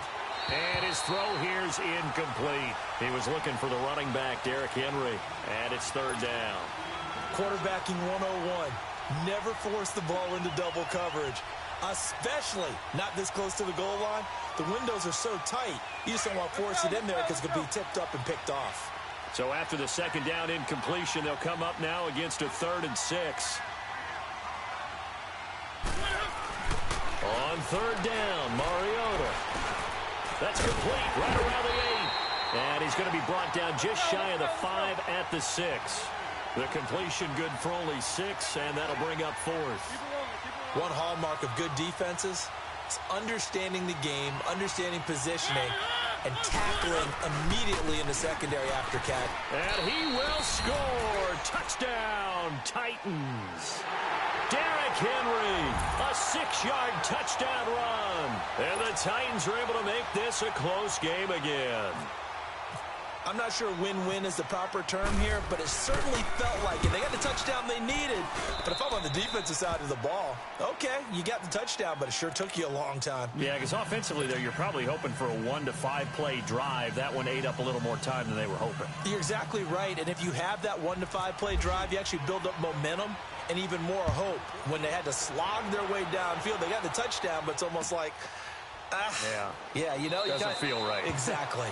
And his throw here's incomplete. He was looking for the running back, Derrick Henry. And it's 3rd down. Quarterbacking 101. Never force the ball into double coverage, especially not this close to the goal line. The windows are so tight, you just don't want to force it in there because it could be tipped up and picked off. So after the 2nd down incompletion, they'll come up now against a 3rd and 6. On 3rd down, Mariota. That's complete, right around the 8. And he's going to be brought down just shy of the 5 at the 6. The completion good for only 6, and that'll bring up 4th. One hallmark of good defenses is understanding the game, understanding positioning, and tackling immediately in the secondary after catch. And he will score. Touchdown, Titans. Derrick Henry, a 6-yard touchdown run. And the Titans are able to make this a close game again. I'm not sure win-win is the proper term here, but it certainly felt like it. They got the touchdown they needed. But if I'm on the defensive side of the ball, okay, you got the touchdown, but it sure took you a long time. Yeah, because offensively there, you're probably hoping for a 1 to 5 play drive. That one ate up a little more time than they were hoping. You're exactly right. And if you have that 1 to 5 play drive, you actually build up momentum and even more hope. When they had to slog their way downfield, they got the touchdown, but it's almost like, yeah, you know, doesn't feel right. Exactly.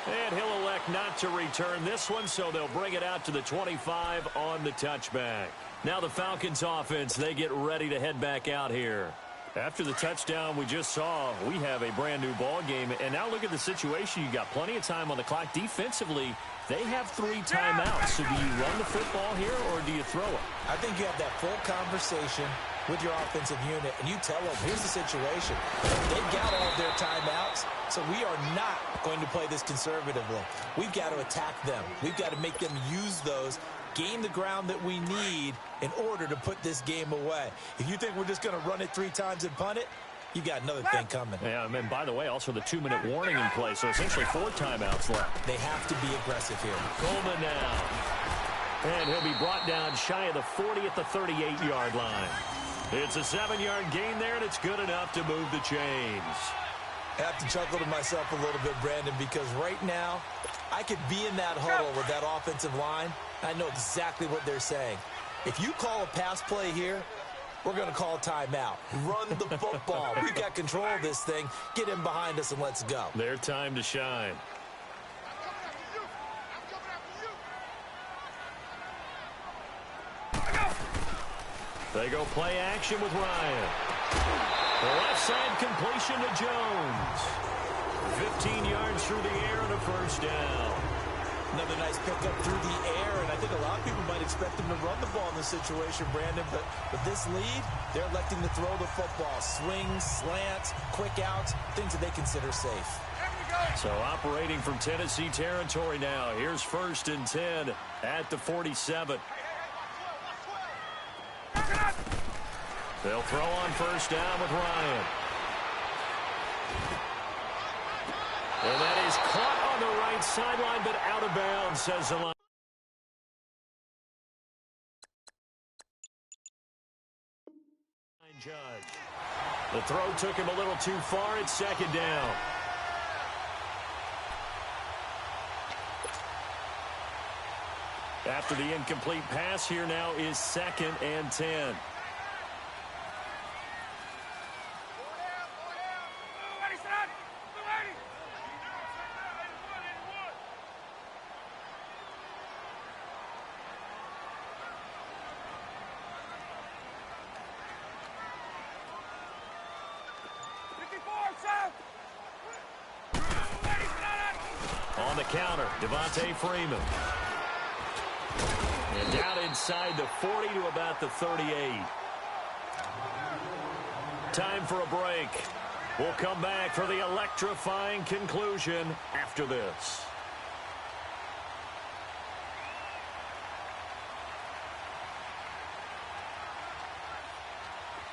And he'll elect not to return this one, so they'll bring it out to the 25 on the touchback. Now the Falcons offense, they get ready to head back out here. After the touchdown we just saw, we have a brand new ball game. And now look at the situation. You got plenty of time on the clock. Defensively, they have 3 timeouts. So do you run the football here or do you throw it? I think you have that full conversation with your offensive unit, and you tell them, here's the situation. They've got all of their timeouts, so we are not going to play this conservatively. We've got to attack them. We've got to make them use those, gain the ground that we need in order to put this game away. If you think we're just going to run it 3 times and punt it, you've got another thing coming. Yeah, and by the way, also the 2-minute warning in play, so essentially 4 timeouts left. They have to be aggressive here. Coleman now. And he'll be brought down shy of the 40 at the 38-yard line. It's a 7-yard gain there, and it's good enough to move the chains. I have to chuckle to myself a little bit, Brandon, because right now I could be in that huddle with that offensive line. I know exactly what they're saying. If you call a pass play here, we're going to call timeout. Run the football. We've got control of this thing. Get in behind us and let's go. Their time to shine. They go play action with Ryan. The left side completion to Jones. 15 yards through the air and a 1st down. Another nice pickup through the air, and I think a lot of people might expect them to run the ball in this situation, Brandon, but with this lead, they're electing to throw the football. Swings, slants, quick outs, things that they consider safe. So operating from Tennessee territory now. Here's 1st and 10 at the 47. They'll throw on 1st down with Ryan. And that is caught on the right sideline, but out of bounds, says the line. judge. The throw took him a little too far. It's second down. After the incomplete pass, here now is 2nd and 10. On the counter, Devontae Freeman. And down inside the 40 to about the 38. Time for a break. We'll come back for the electrifying conclusion after this.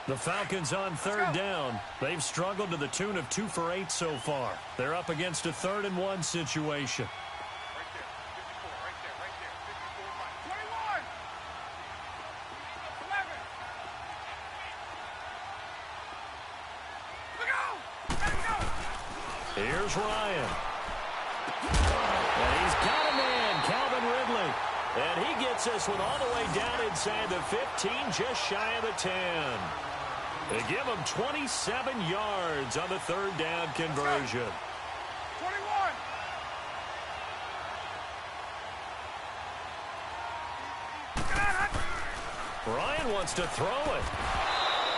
The Falcons on 3rd down. They've struggled to the tune of 2 for 8 so far. They're up against a 3rd and 1 situation. Here's Ryan. And he's got a man, Calvin Ridley. And he gets this one all the way down inside the 15, just shy of the 10. They give him 27 yards on the 3rd down conversion. 21. Ryan wants to throw it.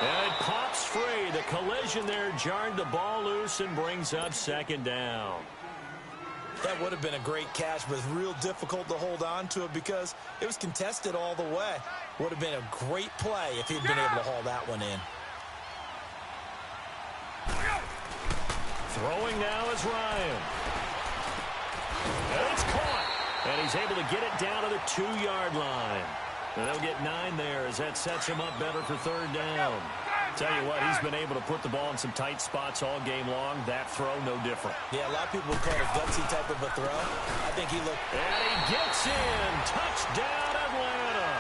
And it pops free. The collision there jarred the ball loose and brings up 2nd down. That would have been a great catch, but real difficult to hold on to it because it was contested all the way. Would have been a great play if he'd been able to haul that one in. Throwing now is Ryan. And it's caught. And he's able to get it down to the 2-yard line. And they'll get 9 there as that sets him up better for 3rd down. Tell you what, he's been able to put the ball in some tight spots all game long. That throw, no different. Yeah, a lot of people would call it a gutsy type of a throw. I think he looked... And he gets in. Touchdown, Atlanta.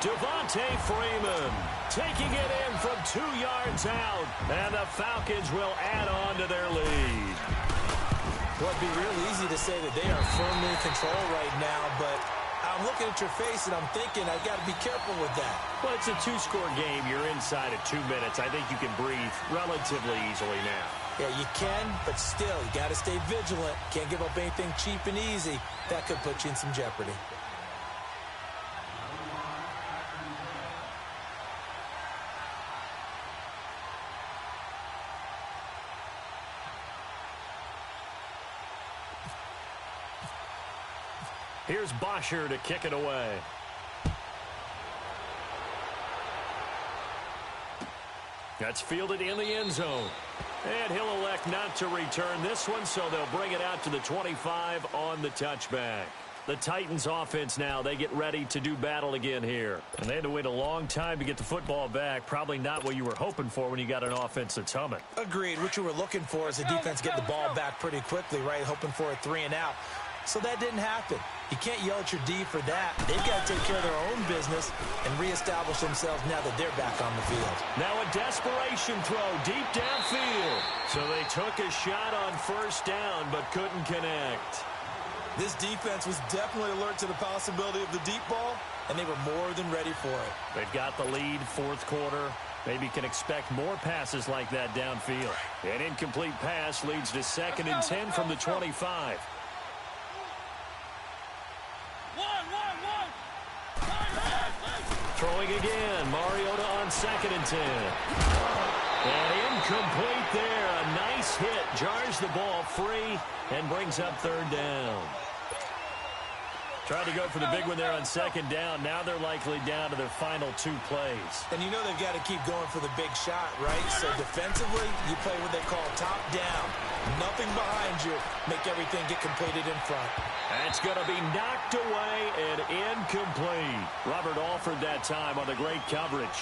Devontae Freeman taking it in from 2 yards out. And the Falcons will add on to their lead. Well, it'd be real easy to say that they are firmly in control right now, but... I'm looking at your face, and I'm thinking I've got to be careful with that. Well, it's a 2-score game. You're inside of 2 minutes. I think you can breathe relatively easily now. Yeah, you can, but still, you got to stay vigilant. Can't give up anything cheap and easy. That could put you in some jeopardy. Here's Bosher to kick it away. That's fielded in the end zone. And he'll elect not to return this one, so they'll bring it out to the 25 on the touchback. The Titans offense now, they get ready to do battle again here. And they had to wait a long time to get the football back. Probably not what you were hoping for when you got an offense that's humming. Agreed. What you were looking for is the defense get the ball back pretty quickly, right? Hoping for a 3 and out. So that didn't happen. You can't yell at your D for that. They've got to take care of their own business and reestablish themselves now that they're back on the field. Now a desperation throw deep downfield. So they took a shot on 1st down but couldn't connect. This defense was definitely alert to the possibility of the deep ball, and they were more than ready for it. They've got the lead, 4th quarter. Maybe can expect more passes like that downfield. An incomplete pass leads to 2nd and 10 from the 25. Throwing again. Mariota on 2nd and 10. And incomplete there. A nice hit. Jars the ball free and brings up 3rd down. Tried to go for the big one there on 2nd down. Now they're likely down to their final 2 plays. And you know they've got to keep going for the big shot, right? So defensively, you play what they call top down. Nothing behind you. Make everything get completed in front. That's going to be knocked away and incomplete. Robert Alford that time on the great coverage.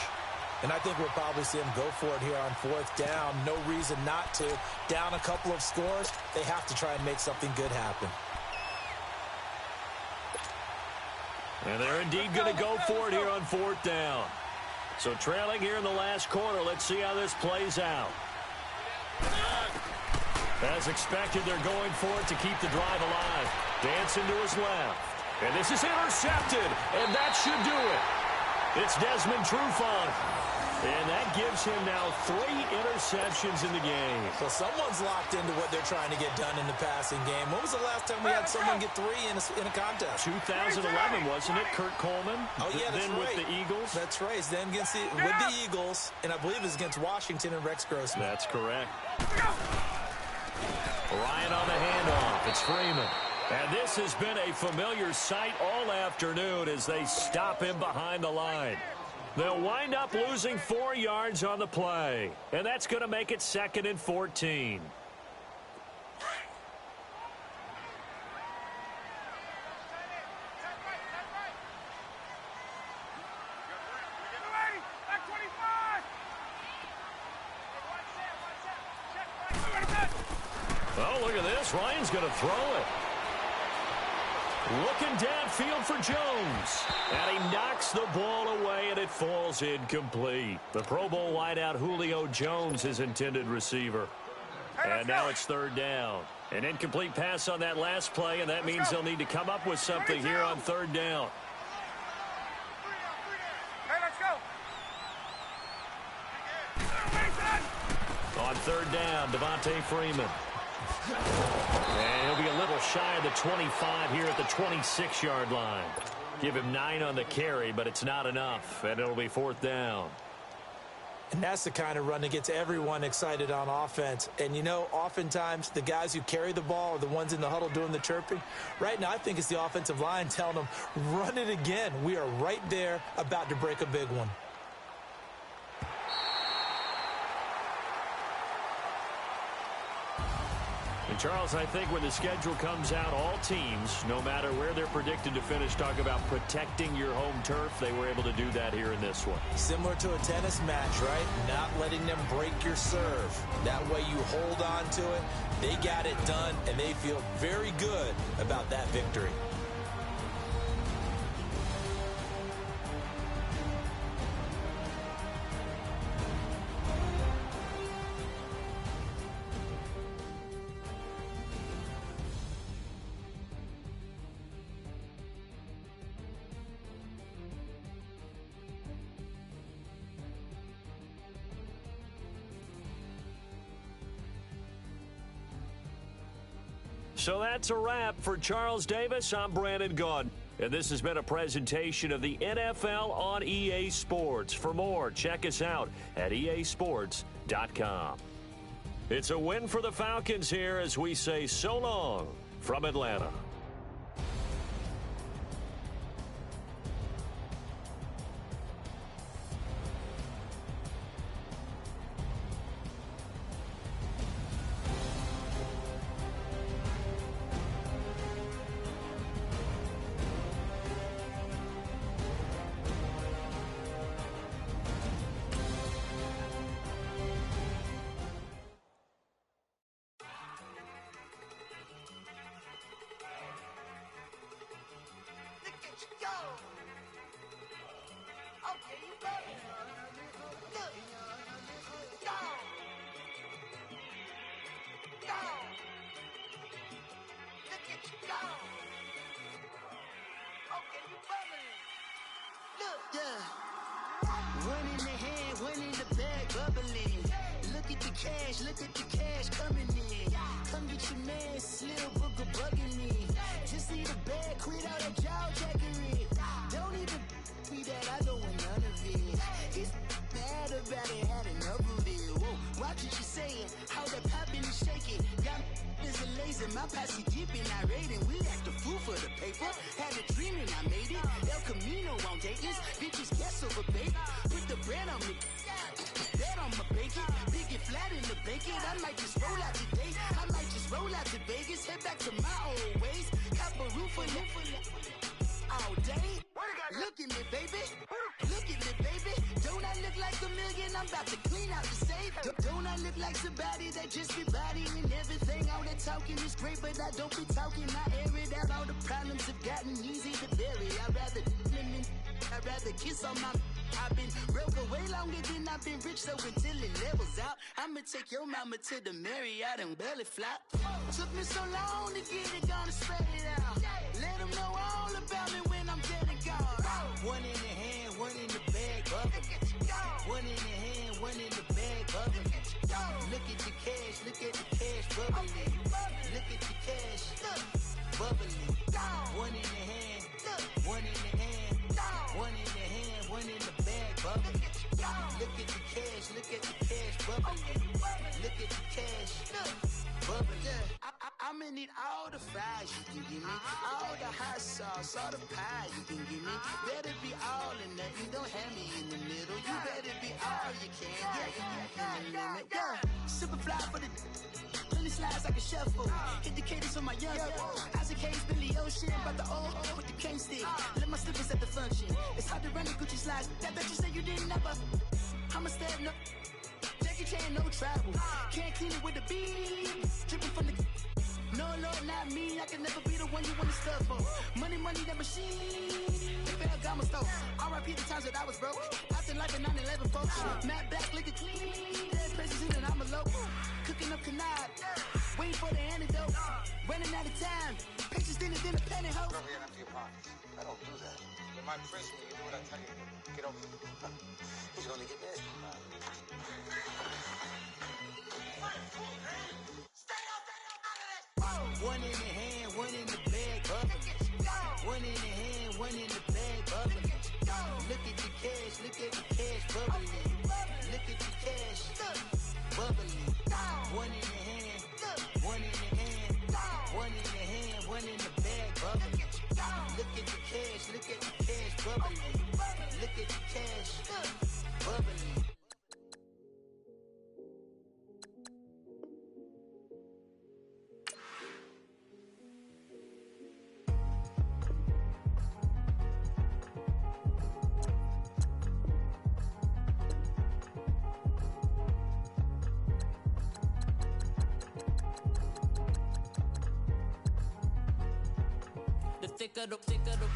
And I think we'll probably see him go for it here on 4th down. No reason not to. Down a couple of scores, they have to try and make something good happen. And they're indeed going to go for it here on 4th down. So trailing here in the last quarter. Let's see how this plays out. As expected, they're going for it to keep the drive alive. Dancing to his left. And this is intercepted. And that should do it. It's Desmond Trufant. And that gives him now 3 interceptions in the game. So someone's locked into what they're trying to get done in the passing game. When was the last time we had someone get 3 in a contest? 2011, wasn't it? Kurt Coleman. Oh, yeah, that's then right. with the Eagles. That's right. Then with the Eagles, and I believe it was against Washington and Rex Grossman. That's correct. Ryan on the handoff. It's Freeman. And this has been a familiar sight all afternoon as they stop him behind the line. They'll wind up losing 4 yards on the play. And that's going to make it 2nd and 14. Oh, look at this. Ryan's going to throw it. Looking downfield for Jones. And he knocks the ball away, and it falls incomplete. The Pro Bowl wideout Julio Jones, his intended receiver. And now it's 3rd down. An incomplete pass on that last play, and that means they'll need to come up with something here on 3rd down. On 3rd down, Devontae Freeman. And he'll be a little shy of the 25 here at the 26-yard line. Give him 9 on the carry, but it's not enough, and it'll be 4th down. And that's the kind of run that gets everyone excited on offense. And, you know, oftentimes the guys who carry the ball are the ones in the huddle doing the chirping. Right now, I think it's the offensive line telling them, run it again. We are right there about to break a big one. And Charles, I think when the schedule comes out, all teams, no matter where they're predicted to finish, talk about protecting your home turf. They were able to do that here in this one. Similar to a tennis match, right? Not letting them break your serve. That way you hold on to it. They got it done, and they feel very good about that victory. So that's a wrap for Charles Davis. I'm Brandon Gaudin. And this has been a presentation of the NFL on EA Sports. For more, check us out at easports.com. It's a win for the Falcons here as we say so long from Atlanta. One in the hand, one in the bag, bubbling. Look at the cash coming in. Come get your man, Slim Booker bugging me. Just see the bag, quit all that jaw jackery. Don't even be that, I don't want none of it. It's bad about it, had enough of it. Whoa, watch what you saying, how that poppin' and shaking. Got is a laser, my posse deep and I raiding. We act a fool for the paper. Had a dream and I made it. El Camino on Dayton's, bitches guess over baby. Put the bread on me, bet on my bacon. Big it flat in the bacon. I might just roll out today. I might just roll out to Vegas. Head back to my old ways. Cop a roof for all day. Look at me, baby. Look at me, baby. Don't I look like a million? I'm about to clean out the safe. Don't I look like somebody that just be bodying everything? All that talking is great, but I don't be talking. I air it out. All the problems have gotten easy to bury. I'd rather kiss on my. I've been broke way longer than I've been rich, so until it levels out, I'ma take your mama to the Marriott and belly flop. Took me so long to get it, gonna spread it out. Let them know all about me when I'm dead and gone. One in the hand, one in the bag, bubble. One in the hand, one in the bag, bubble. Look at the cash, look at the cash, bubbling. Look at the cash, bubbling. One in the hand, one in the hand, one in the hand, one in the bag, bubbling. Look at the cash, look at the cash, bubbling. Look at the cash, bubbling. I'ma need all the fries you can give me, all the hot sauce, all the pie you can give me. Better be all or nothing, don't have me in the middle. You better be all you can, yeah, in the limit. Yeah, super fly for the plenty slides like a shuffle. Hit the cadence on my young Isaac Hayes, Billy Ocean, but the old with the cane stick. Let my slippers at the function. It's hard to run the Gucci slides. That bet you say you didn't never. I'ma step no. Jackie Chan, no travel. Can't clean it with the beat. Dripping from the. No, Lord, not me. I can never be the one you want to stuff for. Money, money, that machine. The bell got my stove. R.I.P. the times that I was broke. Acting like a 9/11 folks. Matte black, looking clean. Dead places in and I'm alone. Cooking up canard. Waiting for the antidote. Running out of time. Patience thinner than a penny hoe. Over here and empty your pockets. I don't do that. In my prison, you do what I tell you to. Get over here. He's gonna get this. One in the hand, one in the bag, bubbling. One in the hand, one in the bag, bubbling. Look at the cash, look at the cash, bubbling. Look at the cash, bubbling. One in the hand, one in the hand, one in the hand, one in the bag, bubbling. Look at the cash, look at the cash, bubbling. Look at the cash, bubbling.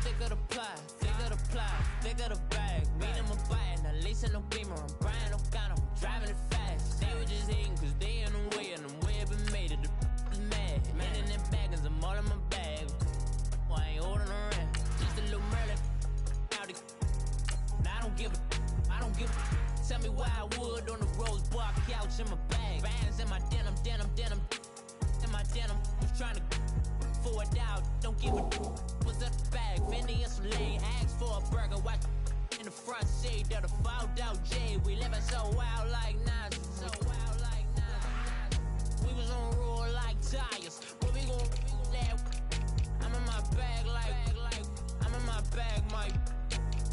Thicker the pie, thicker the bag. Mean I'm a buyer, now lacing no beamer. I'm Brian O'Connor, I'm driving it fast. They were just hating cause they in the way, and the way I've been made it, the mad. Man in them baggins, I'm all in my bag. Well, I ain't holding around, just a little Merlin. Now I don't give a, tell me why I would on the rose bar couch in my bag. Bands in my denim, in my denim. Just trying to forward out, don't give a was up the bag, Fendi and some lane, ask for a burger, watch in the front seat of the fouled out J. We living so wild like Nas, we was on roll like tires. What we gon' that? I'm in my bag like I'm in my bag, Mike.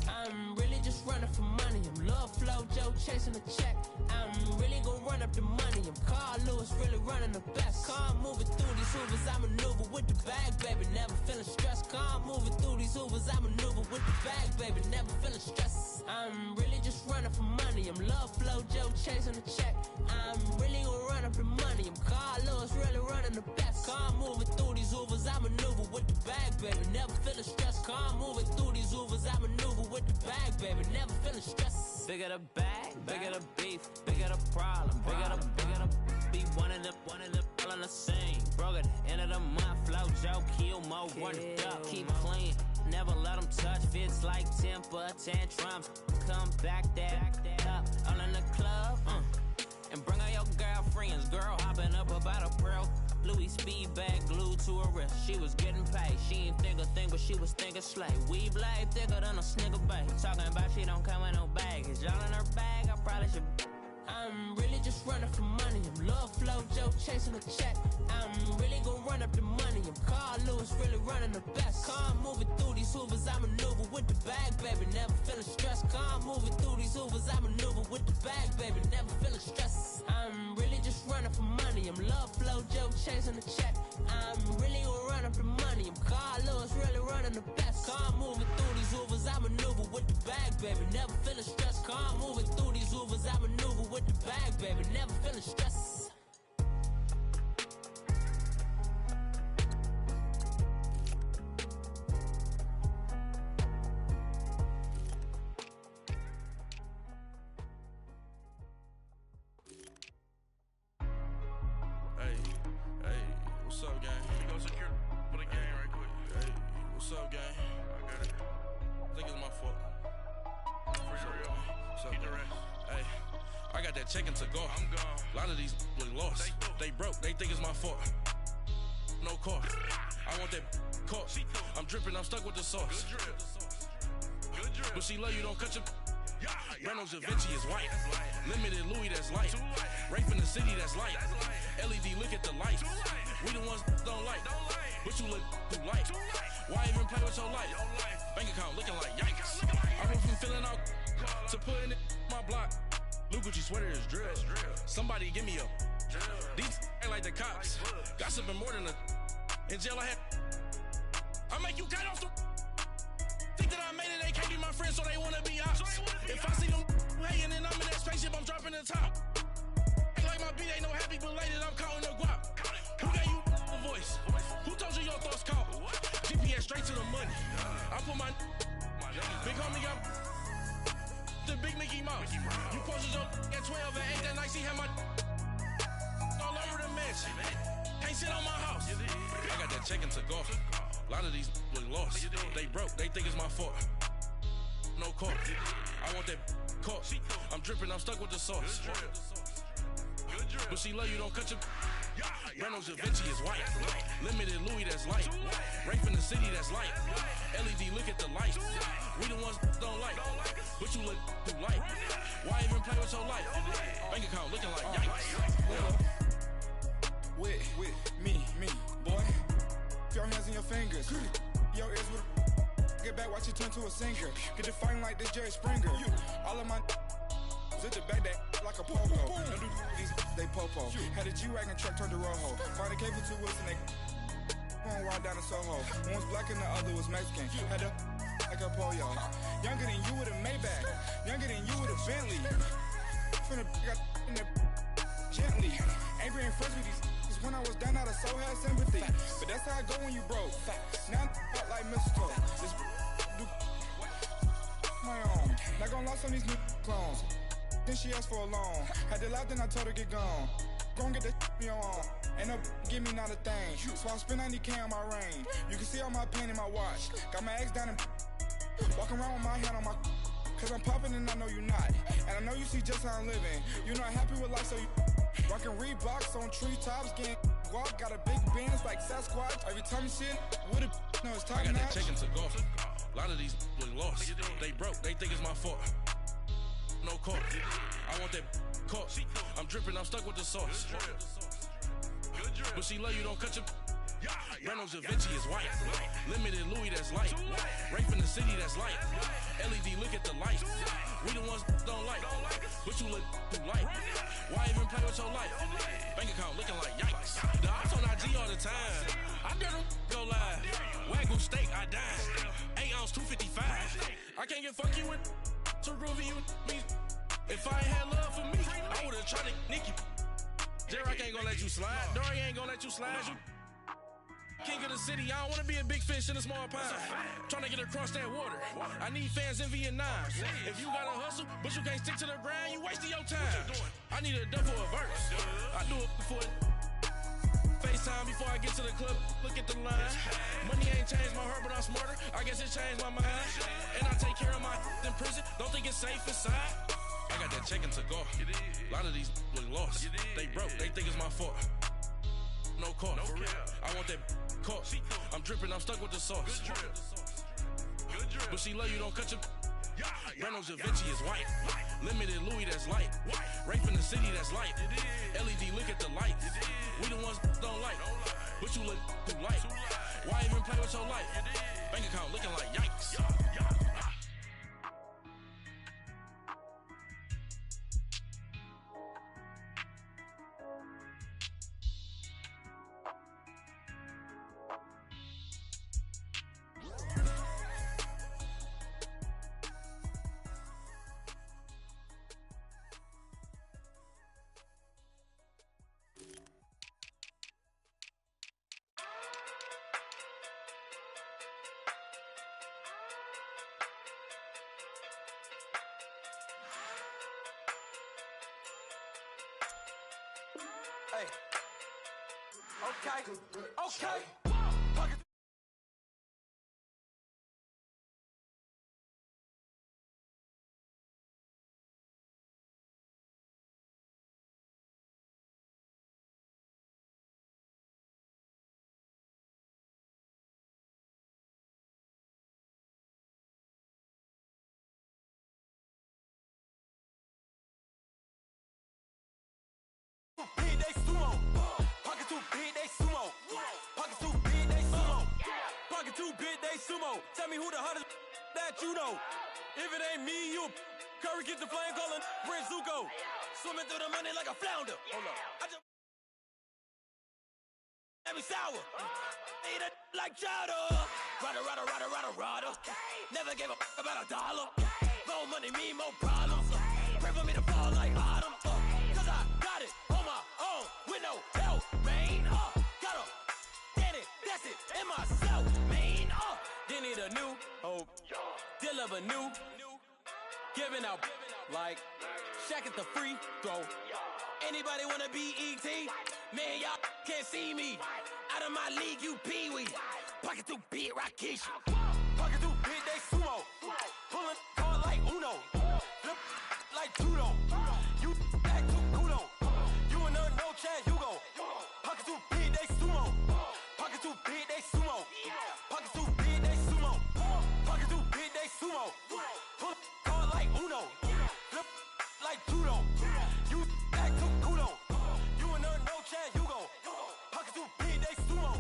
I'm really just running for money. I'm Love Flow Joe chasing the check. I'm really gon' run up the money. I'm Carl Lewis, really running the best. Car moving through these hoovers, I maneuver with the bag, baby. Never feeling stressed. Car moving through these hoovers, I maneuver with the bag, baby. Never feeling stressed. I'm really just running for money. I'm Love Flow Joe chasing the check. I'm really gon' run up the money. I'm Carl Lewis, really running the best. Car moving through these hoovers, I maneuver with the bag, baby. Never feeling stressed. Car moving through these hoovers, I maneuver with the bag, baby. Never feeling stressed. Bigger the bag, bigger the beef, bigger the problem, bigger the be one in the all in the same. Broke at the end of the month, flow Joe, kill mo, run it up, keep clean. Never let them touch, fits like temper tantrums. Come back that up, all in the club, and bring all your girlfriends. Girl hopping up about a pearl. Louis speed bag glued to her wrist. She was getting paid. She ain't think a thing, but she was thinking slay. We blade thicker than a snigger bag. Talking about she don't come with no baggage. Y'all in her bag, I probably should. I'm really just running for money. I'm Love Flow Joe chasing a check. I'm really gon' run up the money. I'm Carl Lewis, really running the best. Car moving through these hoovers, I maneuver with the bag, baby. Never feeling stressed. Car moving through these hoovers, I maneuver with the bag, baby. Never feeling stressed. I'm really just running for money. I'm Love Flow Joe chasing a check. I'm really gon' run up the money. I'm Carl Lewis, really running the best. Car moving through these hoovers, I maneuver with the bag, baby. Never feeling stressed. Car moving through these hoovers, I maneuver with the bag, baby. Never feeling stressed. I got that check to go. I'm gone. A lot of these was lost. They broke. They think it's my fault. No cost. I want that caught. I'm dripping. I'm stuck with the sauce. Good drip. But she love you. Don't cut your. Reynolds Da Vinci is white. Limited Louis, that's light. Rape in the city, that's light. LED, look at the lights. We the ones don't like. But you look too light. Why even play with your life? Bank account looking like yikes. I went from filling out to putting it in my block. Blue Gucci sweater is drill. Somebody give me a. These ain't like the cops. Gossiping more than a. In jail I had. I make you cut off the. Think that I made it, they can't be my friends, so they wanna be ops. If I see them hating and I'm in that spaceship, I'm dropping the top. Ain't like my beat ain't no happy belated, I'm counting the guap. Who gave you the voice? Who told you your thoughts count? GPS straight to the money. I put my big homie up the big Mickey Mouse. You posted your at 12 and 8 that night, she had my all over the mansion. Can't sit on my house. I got that check to go. A lot of these was lost. They broke. They think it's my fault. No cost. I want that caught. I'm dripping. I'm stuck with the sauce. But she love you. Don't cut your. Reynolds Da Vinci is white. Limited Louis, that's light. Rape in the city, that's light. LED, look at the lights. We the ones don't like. But you look too light. Why even play with your life? Bank account looking like yikes. With me, boy. Your hands and your fingers. Your ears with a. Get back, watch you turn to a singer. Get to fighting like this Jerry Springer. All of my. Zit the back that like a popo. Don't do these, they popo. Had a G-Wagon truck turned to Rojo. Find a cable 2 wheels and they. One ride down to Soho. One was black and the other was Mexican. Had a. Like a pollo. Younger than you with a Maybach. Younger than you with a Bentley. Finna got in the. Gently. Ain't being friends with these. When I was down, I so had sympathy. But that's how I go when you broke. Now I'm out like mistletoe. This do my own. Not gonna lost on these new clones. Then she asked for a loan. Had to laugh, then I told her get gone. Gon' get that me on. Ain't no give me not a thing. So I spend 90K on my range. You can see all my pain in my watch. Got my ex down and walking around with my hand on my. Cause I'm popping and I know you not. And I know you see just how I'm living. You're not happy with life, so you. Rockin' Reeboks on treetops, getting guap, got a big Benz like Sasquatch. Every time you see it, with a no, it's top notch. I got that check to go. A lot of these was lost. They broke. They think it's my fault. No cost. I want that caught. I'm dripping. I'm stuck with the sauce. But she love you. Don't cut your. Reynolds Da Vinci is white. Limited Louis, that's light. Rape in the city, that's light. LED, look at the lights. We the ones don't like. But you look too light. Why even play with your life? Bank account looking like yikes. The ops on IG all the time. I dare them go live. Wagyu steak, I dine. 8 ounce, 255. I can't get funky with too groovy you me. If I ain't had love for me, I would've tried to nick you. Derek ain't gonna let you slide. Dory ain't gonna let you slide. You king of the city, I don't wanna be a big fish in a small pond. Trying to get across that water. I need fans in Vietnam. If you gotta hustle, but you can't stick to the grind, you wasting your time. I need a double a verse. I do it for FaceTime before I get to the club. Look at the line. Money ain't changed my heart, but I'm smarter. I guess it changed my mind. And I take care of my in prison. Don't think it's safe inside. I got that check to go. A lot of these was lost. They broke. They think it's my fault. No cost. I want that caught. I'm dripping. I'm stuck with the sauce. But she love you. Don't cut your. Reynolds Da Vinci is white. Limited Louis, that's light. Rape in the city, that's light. LED, look at the lights. We the ones don't like. But you look too light. Why even play with your life? Bank account looking like yikes. Hey. Okay. Pocket too big, they sumo. Tell me who the hottest that you know. If it ain't me, you Curry get the flame calling Prince Zuko. Swimming through the money like a flounder. Hold up. I just let me sour. Eat it like chowder. Rada. Never gave a about $1. More money, me, more problems. Pray for me to fall like autumn. Cause I got it on my own with no help, man. Gotta get it, that's it, in myself, man. Then need a new hope. Deal of a new. Giving out like Shaq at the free throw. Anybody wanna be ET? Man, y'all can't see me. Out of my league, you pee-wee. Pocket too big, Rakish. Pocket too big, they sumo. Pulling card like Uno. Flip like Tudo. You act too culo. You and no Chad Hugo. Pocket too big, they sumo. Pocket too big, they sumo. Pocket too big, they sumo. Pocket too big, they sumo. Pull card like Uno. Flip like Tudo. You act too culo. You and no Chad Hugo. Pocket too big, they sumo.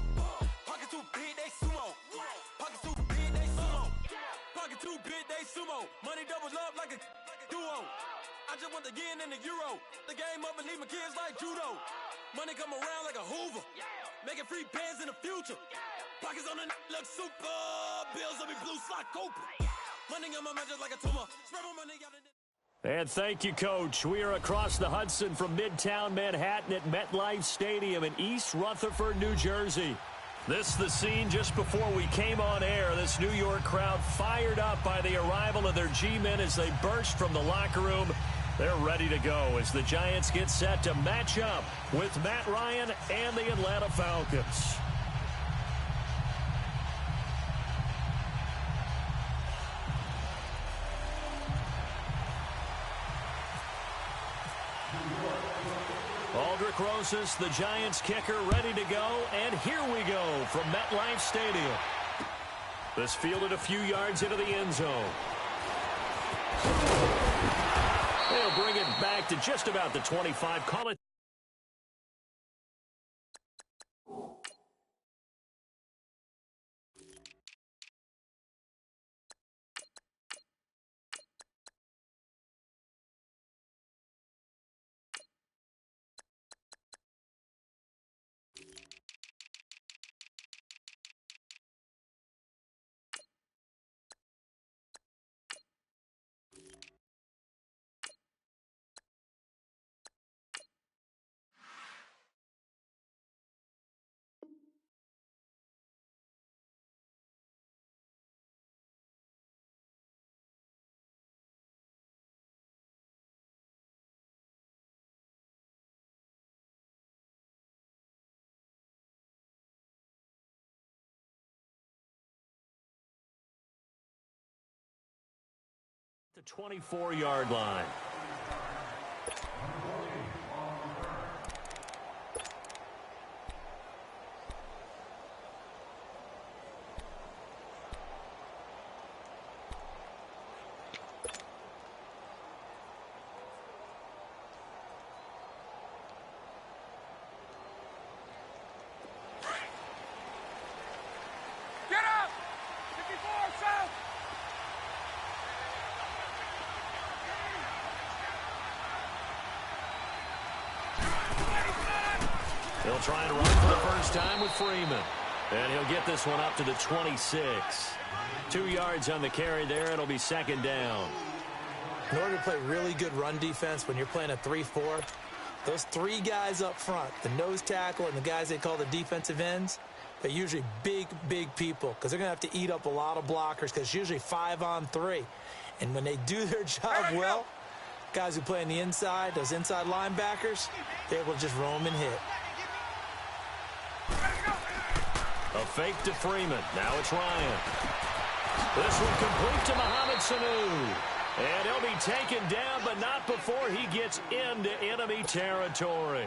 Pocket too big, they sumo. Pocket too big, they sumo. Pocket too big, they sumo. Money doubles up like a duo. I just want the yen and the euro. The game up and leave my kids like judo. Money come around like a Hoover. Making free bands in the future. Pockets on the look super. Bills will be blue slot Cooper. Money on my mind just like a tumor. Spread my money out in And thank you, Coach. We are across the Hudson from Midtown Manhattan at MetLife Stadium in East Rutherford, New Jersey. This is the scene just before we came on air. This New York crowd fired up by the arrival of their G-men as they burst from the locker room. They're ready to go as the Giants get set to match up with Matt Ryan and the Atlanta Falcons. Aldrich Rosas, the Giants kicker, ready to go. And here we go from MetLife Stadium. This fielded a few yards into the end zone. They'll bring it back to just about the 25. Call it. The 24-yard line. Get up! 54, south! They'll try and run for the first time with Freeman. And he'll get this one up to the 26. 2 yards on the carry there. It'll be second down. In order to play really good run defense when you're playing a 3-4, those three guys up front, the nose tackle and the guys they call the defensive ends, they're usually big people because they're going to have to eat up a lot of blockers because it's usually 5-on-3. And when they do their job well, guys who play on the inside, those inside linebackers, they're able to just roam and hit. A fake to Freeman. Now it's Ryan. This one complete to Mohamed Sanu. And he'll be taken down, but not before he gets into enemy territory.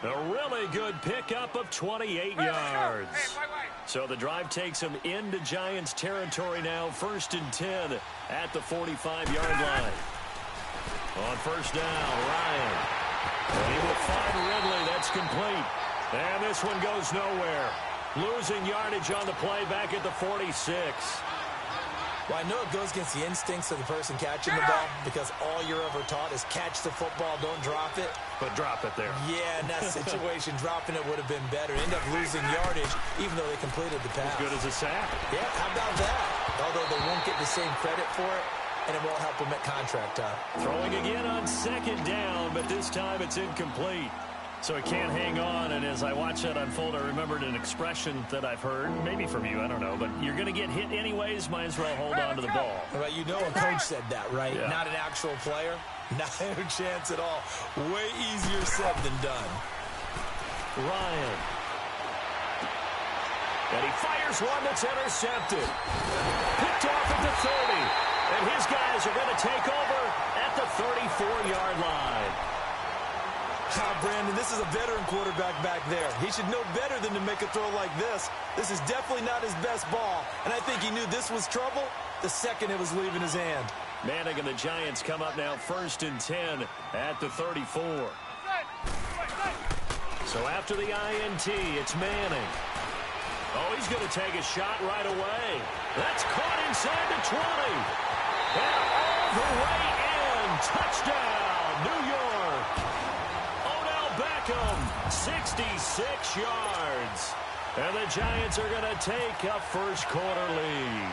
A really good pickup of 28 yards. So the drive takes him into Giants territory now. 1st and 10 at the 45-yard line. On first down, Ryan. And he will find Ridley. That's complete. And this one goes nowhere. Losing yardage on the play back at the 46. Well, I know it goes against the instincts of the person catching the ball because all you're ever taught is catch the football, don't drop it. But drop it there. Yeah, in that situation, dropping it would have been better. End up losing yardage, even though they completed the pass. As good as a sack. Yeah, how about that? Although they won't get the same credit for it, and it won't help them at contract time. Throwing again on second down, but this time it's incomplete. So it can't hang on, and as I watch that unfold, I remembered an expression that I've heard, maybe from you, I don't know, but you're going to get hit anyways, might as well hold on to the ball. Well, you know a coach said that, right? Yeah. Not an actual player. Not a chance at all. Way easier said than done. Ryan. And he fires one that's intercepted. Picked off at the 30. And his guys are going to take over at the 34-yard line. Brandon, this is a veteran quarterback back there. He should know better than to make a throw like this. This is definitely not his best ball, and I think he knew this was trouble the second it was leaving his hand. Manning and the Giants come up now 1st and 10 at the 34. So after the INT, it's Manning. Oh, he's going to take a shot right away. That's caught inside the 20. And all the way in. Touchdown, New York. 66 yards. And the Giants are going to take a first-quarter lead.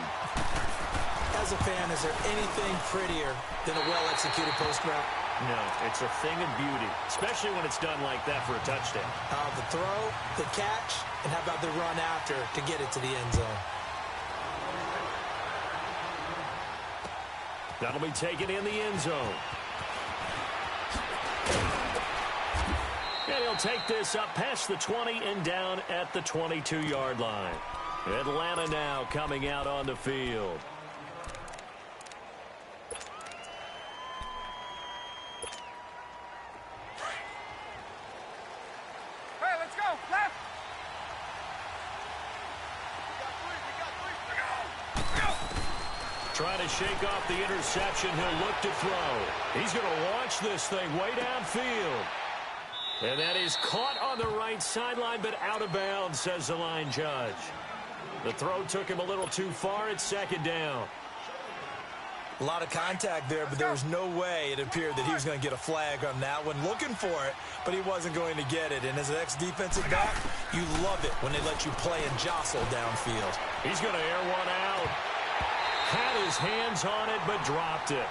As a fan, is there anything prettier than a well-executed post route? No, it's a thing of beauty, especially when it's done like that for a touchdown. The throw, the catch, and how about the run after to get it to the end zone? That'll be taken in the end zone. And he'll take this up past the 20 and down at the 22-yard line. Atlanta now coming out on the field. Hey, let's go. Left. Trying to shake off the interception. He'll look to throw. He's going to launch this thing way downfield. And that is caught on the right sideline, but out of bounds, says the line judge. The throw took him a little too far. It's second down. A lot of contact there, but there was no way it appeared that he was going to get a flag on that one. Looking for it, but he wasn't going to get it. And as an ex-defensive back, you love it when they let you play and jostle downfield. He's going to air one out. Had his hands on it, but dropped it.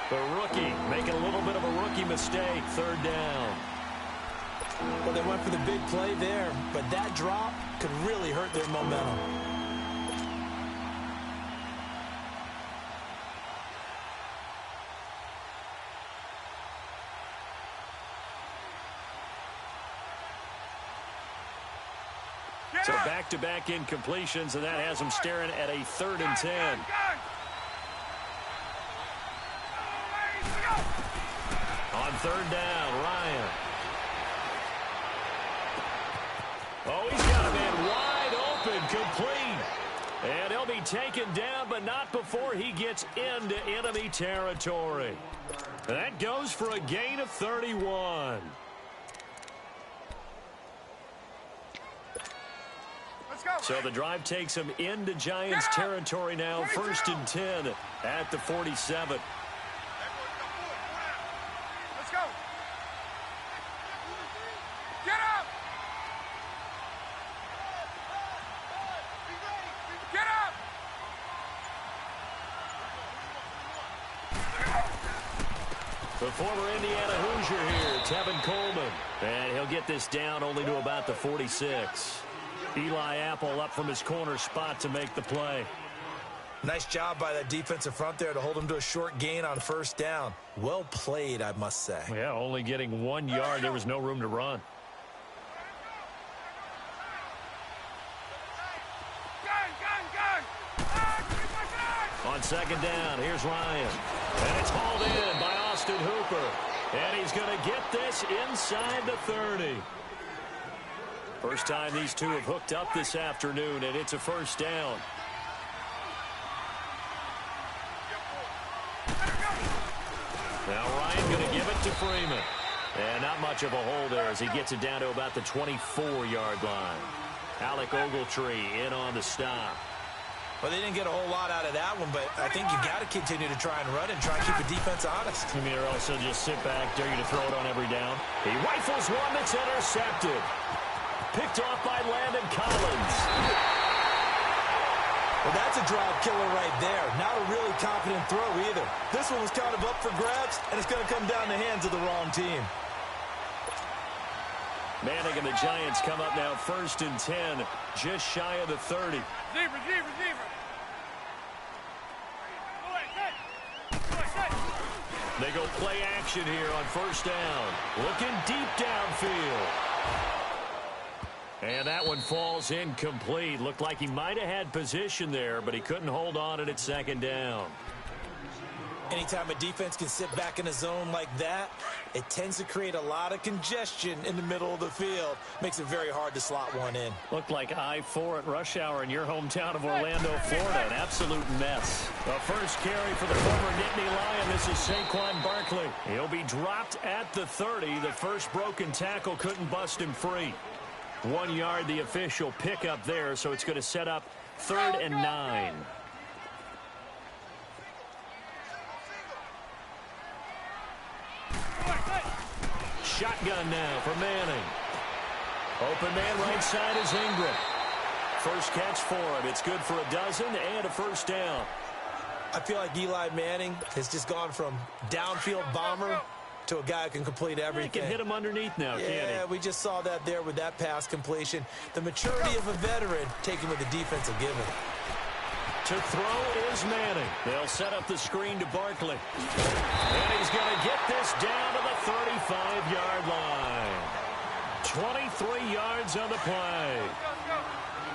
The rookie making a little bit of a rookie mistake. Third down. Well, they went for the big play there, but that drop could really hurt their momentum. So back-to-back incompletions, and that has them staring at a 3rd and 10. On 3rd down, Ryan. Oh, he's got a man wide open, complete. And he'll be taken down, but not before he gets into enemy territory. That goes for a gain of 31. So the drive takes him into Giants territory now. 1st and 10 at the 47. Let's go. Get up. Get up. The former Indiana Hoosier here, Tevin Coleman. And he'll get this down only to about the 46. Eli Apple up from his corner spot to make the play. Nice job by that defensive front there to hold him to a short gain on 1st down. Well played, I must say. Yeah, only getting 1 yard. There was no room to run. On 2nd down, here's Ryan. And it's hauled in by Austin Hooper. And he's going to get this inside the 30. First time these two have hooked up this afternoon, and it's a 1st down. Now Ryan going to give it to Freeman. And not much of a hole there as he gets it down to about the 24-yard line. Alec Ogletree in on the stop. Well, they didn't get a whole lot out of that one, but I think you got to continue to try and run and try and keep the defense honest. I mean, or also just sit back, dare you to throw it on every down. He rifles one that's intercepted. Picked off by Landon Collins. Well, that's a drive killer right there. Not a really confident throw either. This one was kind of up for grabs, and it's going to come down the hands of the wrong team. Manning and the Giants come up now 1st and 10, just shy of the 30. They go play action here on 1st down. Looking deep downfield. And that one falls incomplete. Looked like he might have had position there, but he couldn't hold on at 2nd down. Anytime a defense can sit back in a zone like that, it tends to create a lot of congestion in the middle of the field. Makes it very hard to slot one in. Looked like I-4 at rush hour in your hometown of Orlando, Florida. An absolute mess. The first carry for the former Nittany Lion. This is Saquon Barkley. He'll be dropped at the 30. The first broken tackle couldn't bust him free. 1 yard, the official pickup there, so it's going to set up 3rd and 9. Shotgun now for Manning. Open man right side is Ingram. First catch for him. It's good for a dozen and a 1st down. I feel like Eli Manning has just gone from downfield bomber to a guy who can complete everything. He can hit him underneath now, can't he? Yeah, we just saw that there with that pass completion. The maturity of a veteran taken with the defensive given. To throw is Manning. They'll set up the screen to Barkley. And he's going to get this down to the 35-yard line. 23 yards on the play.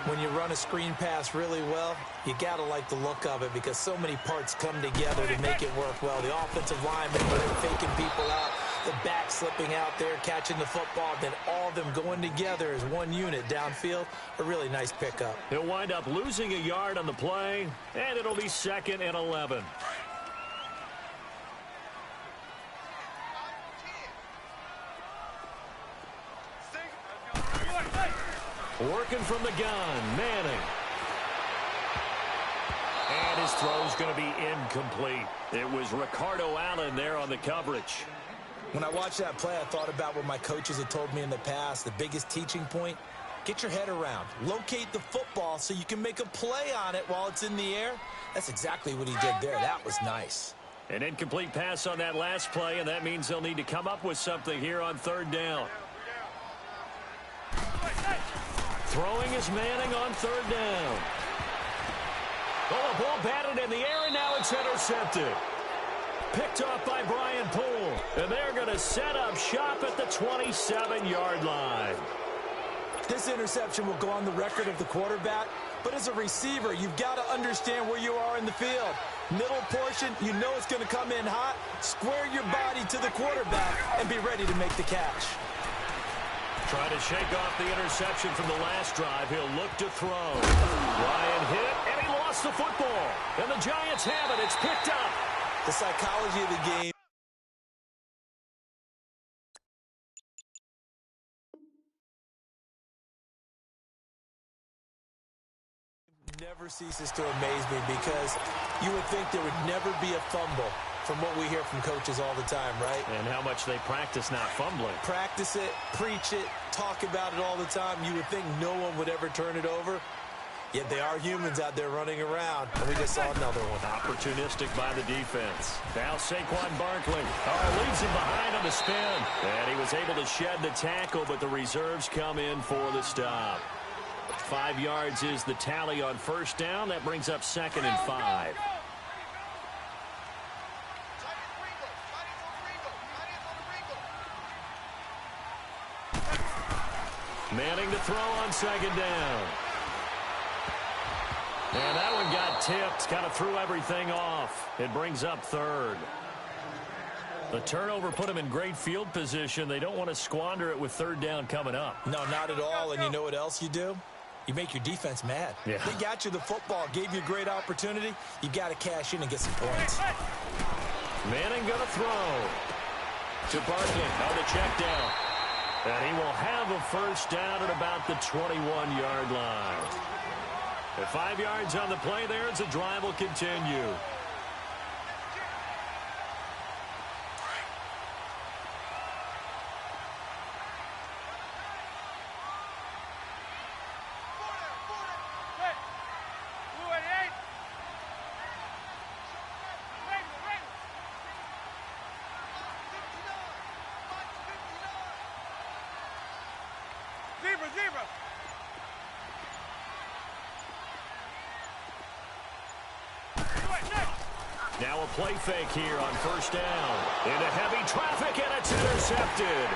When you run a screen pass really well, you got to like the look of it because so many parts come together to make it work well. The offensive linemen faking people out, the back slipping out there, catching the football, then all of them going together as one unit downfield. A really nice pickup. He'll wind up losing a yard on the play, and it'll be 2nd and 11. Working from the gun, Manning. And his throw's going to be incomplete. It was Ricardo Allen there on the coverage. When I watched that play, I thought about what my coaches had told me in the past. The biggest teaching point, get your head around. Locate the football so you can make a play on it while it's in the air. That's exactly what he did there. That was nice. An incomplete pass on that last play, and that means they'll need to come up with something here on 3rd down. Throwing is Manning on 3rd down. Oh, the ball batted in the air, and now it's intercepted. Picked off by Brian Poole. And they're going to set up shop at the 27-yard line. This interception will go on the record of the quarterback, but as a receiver, you've got to understand where you are in the field. Middle portion, you know it's going to come in hot. Square your body to the quarterback and be ready to make the catch. Trying to shake off the interception from the last drive. He'll look to throw. Ryan hit, and he lost the football. And the Giants have it. It's picked up. The psychology of the game. Never ceases to amaze me because you would think there would never be a fumble from what we hear from coaches all the time, right? And how much they practice not fumbling. Practice it, preach it, talk about it all the time. You would think no one would ever turn it over. Yet they are humans out there running around, and we just saw another one. Opportunistic by the defense. Now Saquon Barkley leads him behind on the spin. And he was able to shed the tackle, but the reserves come in for the stop. 5 yards is the tally on 1st down. That brings up 2nd and 5. Manning to throw on 2nd down. And that one got tipped, kind of threw everything off. It brings up 3rd. The turnover put him in great field position. They don't want to squander it with 3rd down coming up. No, not at all. And you know what else you do? You make your defense mad. Yeah. They got you the football, gave you a great opportunity. You got to cash in and get some points. Manning going to throw to Barkley on the check down. And he will have a first down at about the 21-yard line. At 5 yards on the play there, as the drive will continue. Zebra. Now a play fake here on first down. Into heavy traffic, and it's intercepted.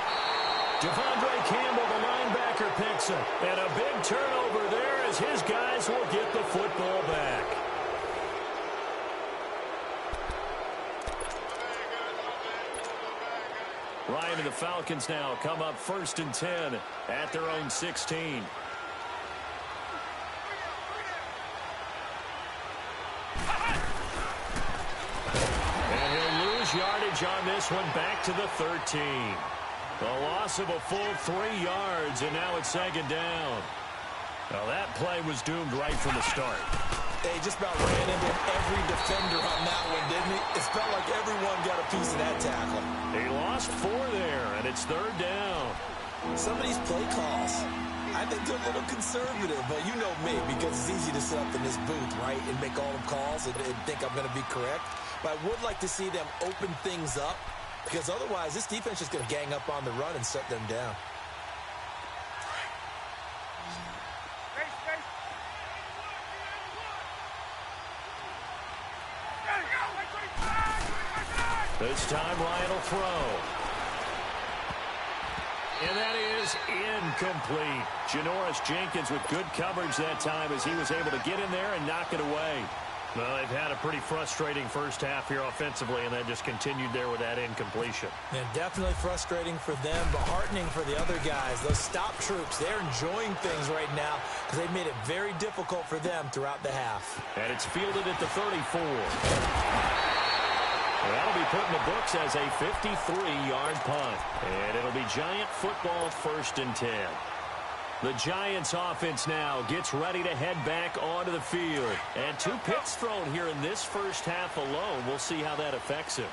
Devondre Campbell, the linebacker, picks it. And a big turnover there as his guys will get the football back. Ryan and the Falcons now come up 1st and 10 at their own 16. Yardage on this one, back to the 13. A loss of a full 3 yards, and now it's 2nd down. Well, that play was doomed right from the start. They just about ran into every defender on that one, didn't he? It felt like everyone got a piece of that tackle. He lost 4 there, and it's 3rd down. Some of these play calls, I think they're a little conservative, but you know me, because it's easy to sit up in this booth, right, and make all the calls and think I'm going to be correct. But I would like to see them open things up, because otherwise this defense is going to gang up on the run and shut them down. This time Ryan will throw. And that is incomplete. Janoris Jenkins with good coverage that time as he was able to get in there and knock it away. Well, they've had a pretty frustrating first half here offensively, and then just continued there with that incompletion. And definitely frustrating for them, but heartening for the other guys. Those stop troops, they're enjoying things right now because they've made it very difficult for them throughout the half. And it's fielded at the 34. That'll be put in the books as a 53-yard punt. And it'll be Giant football 1st and 10. The Giants offense now gets ready to head back onto the field. And 2 picks thrown here in this first half alone. We'll see how that affects him.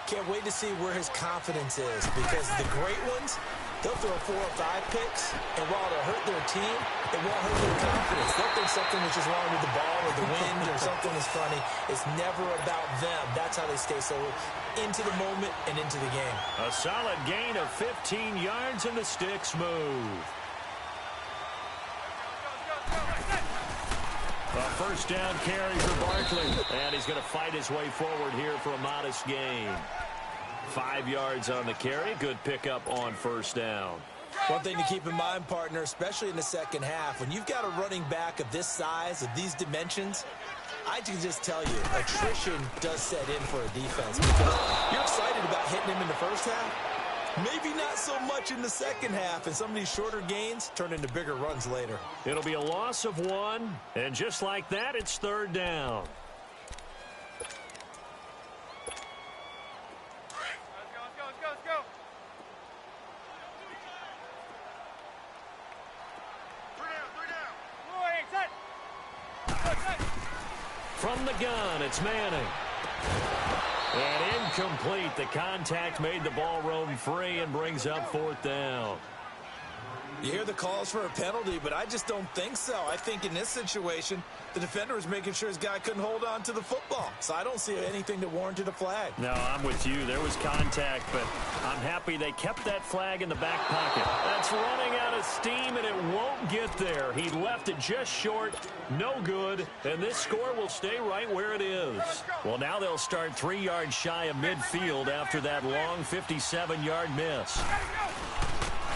Can't wait to see where his confidence is, because the great ones, they'll throw 4 or 5 picks, and while it'll hurt their team, it won't hurt their confidence. They'll think something is just wrong with the ball or the wind or something is funny. It's never about them. That's how they stay so into the moment and into the game. A solid gain of 15 yards, and the sticks move. A first down carry for Barkley. And he's going to fight his way forward here for a modest gain. 5 yards on the carry. Good pickup on first down. One thing to keep in mind, partner, especially in the second half, when you've got a running back of this size, of these dimensions, I can just tell you, attrition does set in for a defense, because you're excited about hitting him in the first half. Maybe not so much in the second half, and some of these shorter gains turn into bigger runs later. It'll be a loss of 1, and just like that, it's 3rd down. Let's go. 3 down. From the gun, it's Manning. And incomplete. The contact made the ball roam free and brings up 4th down. You hear the calls for a penalty, but I just don't think so. I think in this situation, the defender was making sure his guy couldn't hold on to the football. So I don't see anything that warranted a flag. No, I'm with you. There was contact, but I'm happy they kept that flag in the back pocket. That's running out of steam, and it won't get there. He left it just short. No good. And this score will stay right where it is. Well, now they'll start 3 yards shy of midfield after that long 57-yard miss.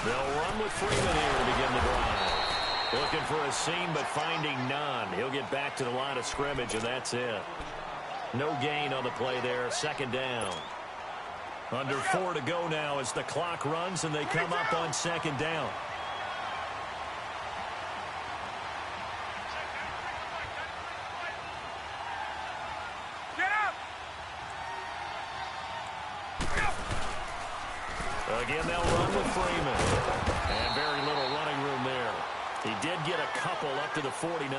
They'll run with Freeman here to begin the drive. Looking for a seam, but finding none. He'll get back to the line of scrimmage, and that's it. No gain on the play there. 2nd down. Under 4 to go now as the clock runs, and they come up on 2nd down. Again, they'll run with Freeman. And very little running room there. He did get a couple up to the 49.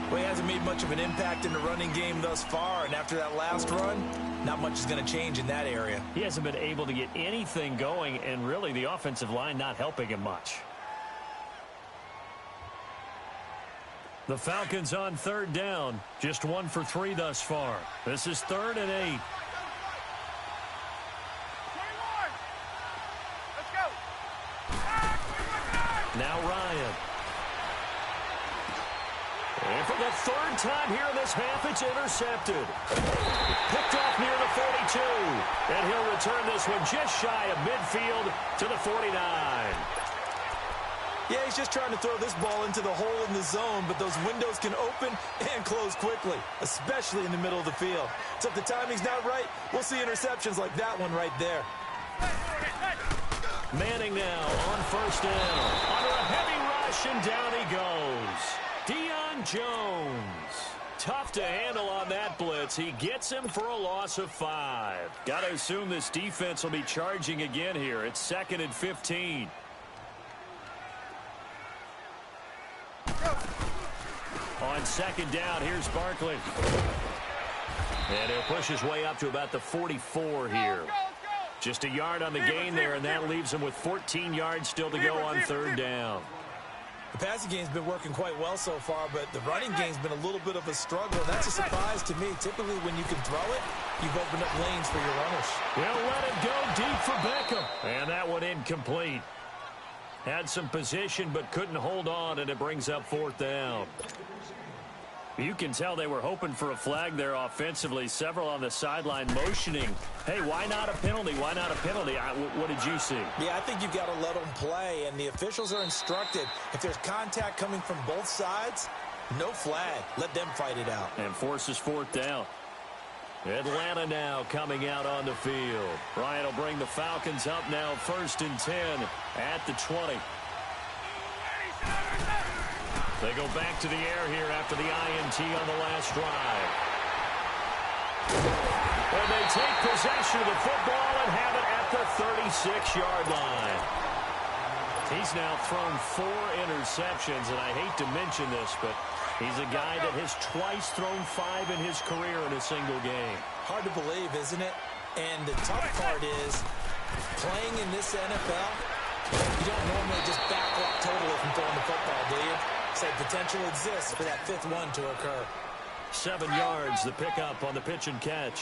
Well, he hasn't made much of an impact in the running game thus far, and after that last run, not much is going to change in that area. He hasn't been able to get anything going, and really the offensive line not helping him much. The Falcons on third down. Just 1 for 3 thus far. This is 3rd and 8. Now Ryan. And for the 3rd time here in this half, it's intercepted. Picked off near the 42. And he'll return this one just shy of midfield to the 49. Yeah, he's just trying to throw this ball into the hole in the zone, but those windows can open and close quickly, especially in the middle of the field. So if the timing's not right, we'll see interceptions like that one right there. Manning now on 1st down. Under a heavy rush, and down he goes. Deion Jones. Tough to handle on that blitz. He gets him for a loss of 5. Got to assume this defense will be charging again here. It's 2nd and 15. On 2nd down, here's Barkley. And he'll push his way up to about the 44 here. Just a yard on the gain there, and that leaves him with 14 yards still to go on 3rd down. The passing game's been working quite well so far, but the running game's been a little bit of a struggle. That's a surprise to me. Typically, when you can throw it, you've opened up lanes for your runners. They'll let it go deep for Beckham. And that one incomplete. Had some position, but couldn't hold on, and it brings up 4th down. You can tell they were hoping for a flag there offensively. Several on the sideline motioning. Hey, why not a penalty? Why not a penalty? What did you see? Yeah, I think you've got to let them play, and the officials are instructed. If there's contact coming from both sides, no flag. Let them fight it out. And forces 4th down. Atlanta now coming out on the field. Ryan will bring the Falcons up now 1st and 10 at the 20. They go back to the air here after the INT on the last drive. And they take possession of the football and have it at the 36-yard line. He's now thrown 4 interceptions, and I hate to mention this, but he's a guy that has twice thrown 5 in his career in a single game. Hard to believe, isn't it? And the tough part is, playing in this NFL, you don't normally just back up totally from throwing the football, do you? So potential exists for that 5th one to occur. 7 yards, the pickup on the pitch and catch.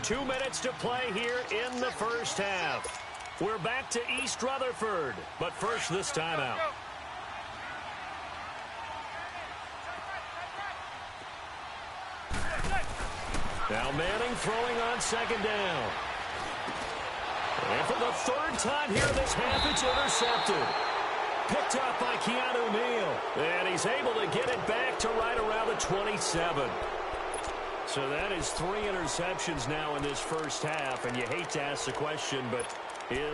Two minutes to play here in the first half. We're back to East Rutherford, but first this timeout. Now Manning throwing on 2nd down. And for the 3rd time here in this half, it's intercepted. Picked up by Keanu Neal. And he's able to get it back to right around the 27. So that is 3 interceptions now in this first half. And you hate to ask the question, but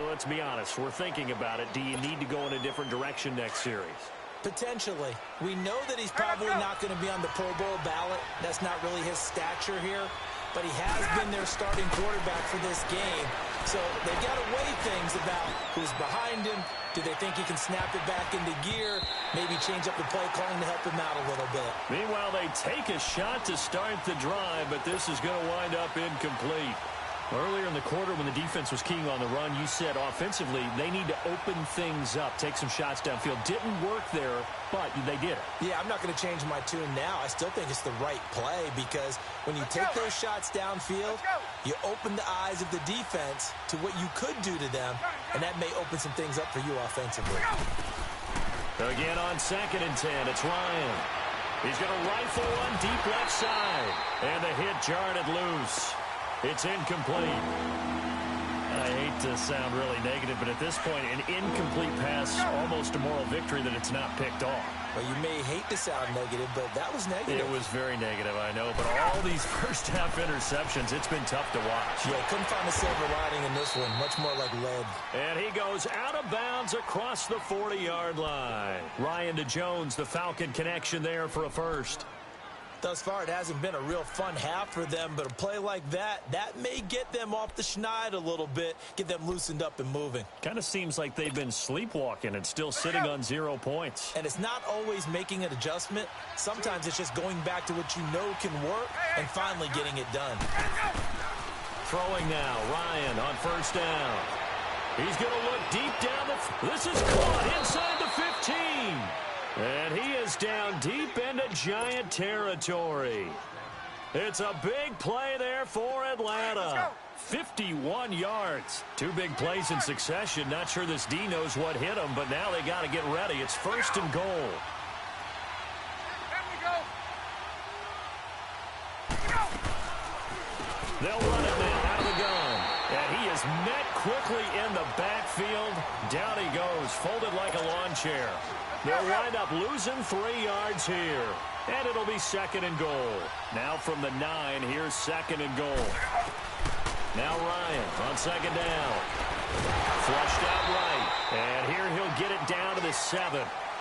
let's be honest. We're thinking about it. Do you need to go in a different direction next series? Potentially. We know that he's probably not going to be on the Pro Bowl ballot. That's not really his stature here. But he has been their starting quarterback for this game. So they've got to weigh things about who's behind him. Do they think he can snap it back into gear? Maybe change up the play calling to help him out a little bit. Meanwhile, they take a shot to start the drive, but this is going to wind up incomplete. Earlier in the quarter when the defense was keying on the run, you said offensively they need to open things up, take some shots downfield. Didn't work there, but they did it. Yeah, I'm not going to change my tune now. I still think it's the right play because when you take those shots downfield, you open the eyes of the defense to what you could do to them, and that may open some things up for you offensively. Again on 2nd and 10, it's Ryan. He's going to rifle one deep left side, and the hit jarred it loose. It's incomplete. I hate to sound really negative, but at this point, an incomplete pass, almost a moral victory that it's not picked off. Well, you may hate to sound negative, but that was negative. It was very negative, I know, but all these first-half interceptions, it's been tough to watch. Yeah, couldn't find a silver lining in this one. Much more like lead. And he goes out of bounds across the 40-yard line. Ryan to Jones, the Falcon connection there for a first. Thus far, it hasn't been a real fun half for them, but a play like that may get them off the schneid a little bit, get them loosened up and moving. Kind of seems like they've been sleepwalking and still sitting on 0 points. And it's not always making an adjustment. Sometimes it's just going back to what you know can work and finally getting it done. Throwing now, Ryan on first down. He's going to look deep down this is caught inside the 15. And he is down deep into Giant territory. It's a big play there for Atlanta. 51 yards. 2 big plays in succession. Not sure this D knows what hit him, but now they got to get ready. It's first and goal. They'll run it now out of the gun. And he is met quickly in the backfield. Down he goes, folded like a lawn chair. They'll wind up losing 3 yards here. And it'll be second and goal. Now from the 9, here's second and goal. Now Ryan on second down. Flushed out right. And here he'll get it down to the 7.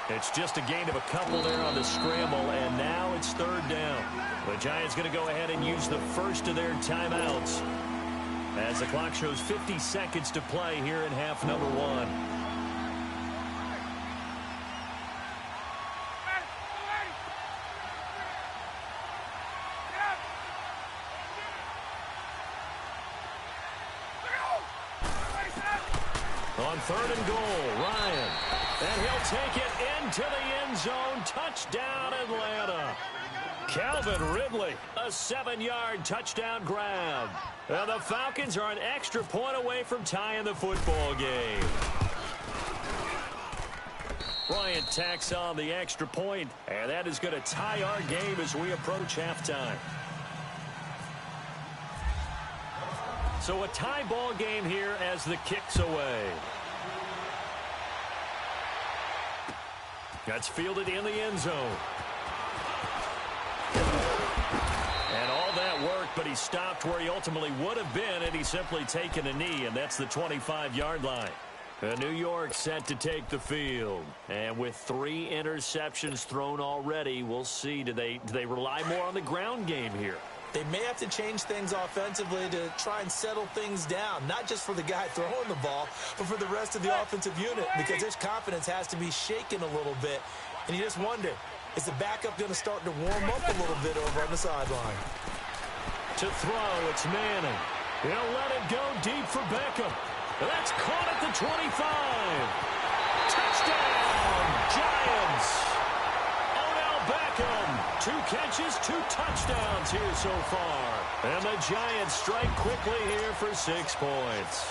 It's just a gain of a couple there on the scramble, and now it's third down. The Giants going to go ahead and use the first of their timeouts as the clock shows 50 seconds to play here in half number 1. On third and goal, Ryan. And he'll take it into the end zone. Touchdown, Atlanta. Calvin Ridley, a 7-yard touchdown grab. And the Falcons are an extra point away from tying the football game. Bryant tacks on the extra point, and that is going to tie our game as we approach halftime. So a tie ball game here as the kick's away. That's fielded in the end zone. And all that worked, but he stopped where he ultimately would have been had he simply taken a knee, and that's the 25-yard line. New York set to take the field. And with 3 interceptions thrown already, we'll see. Do they rely more on the ground game here? They may have to change things offensively to try and settle things down, not just for the guy throwing the ball, but for the rest of the offensive unit, because their confidence has to be shaken a little bit. And you just wonder, is the backup going to start to warm up a little bit over on the sideline? To throw, it's Manning. He'll let it go deep for Beckham. That's caught at the 25. Touchdown, Giants. Beckham, 2 catches, 2 touchdowns here so far. And the Giants strike quickly here for 6 points.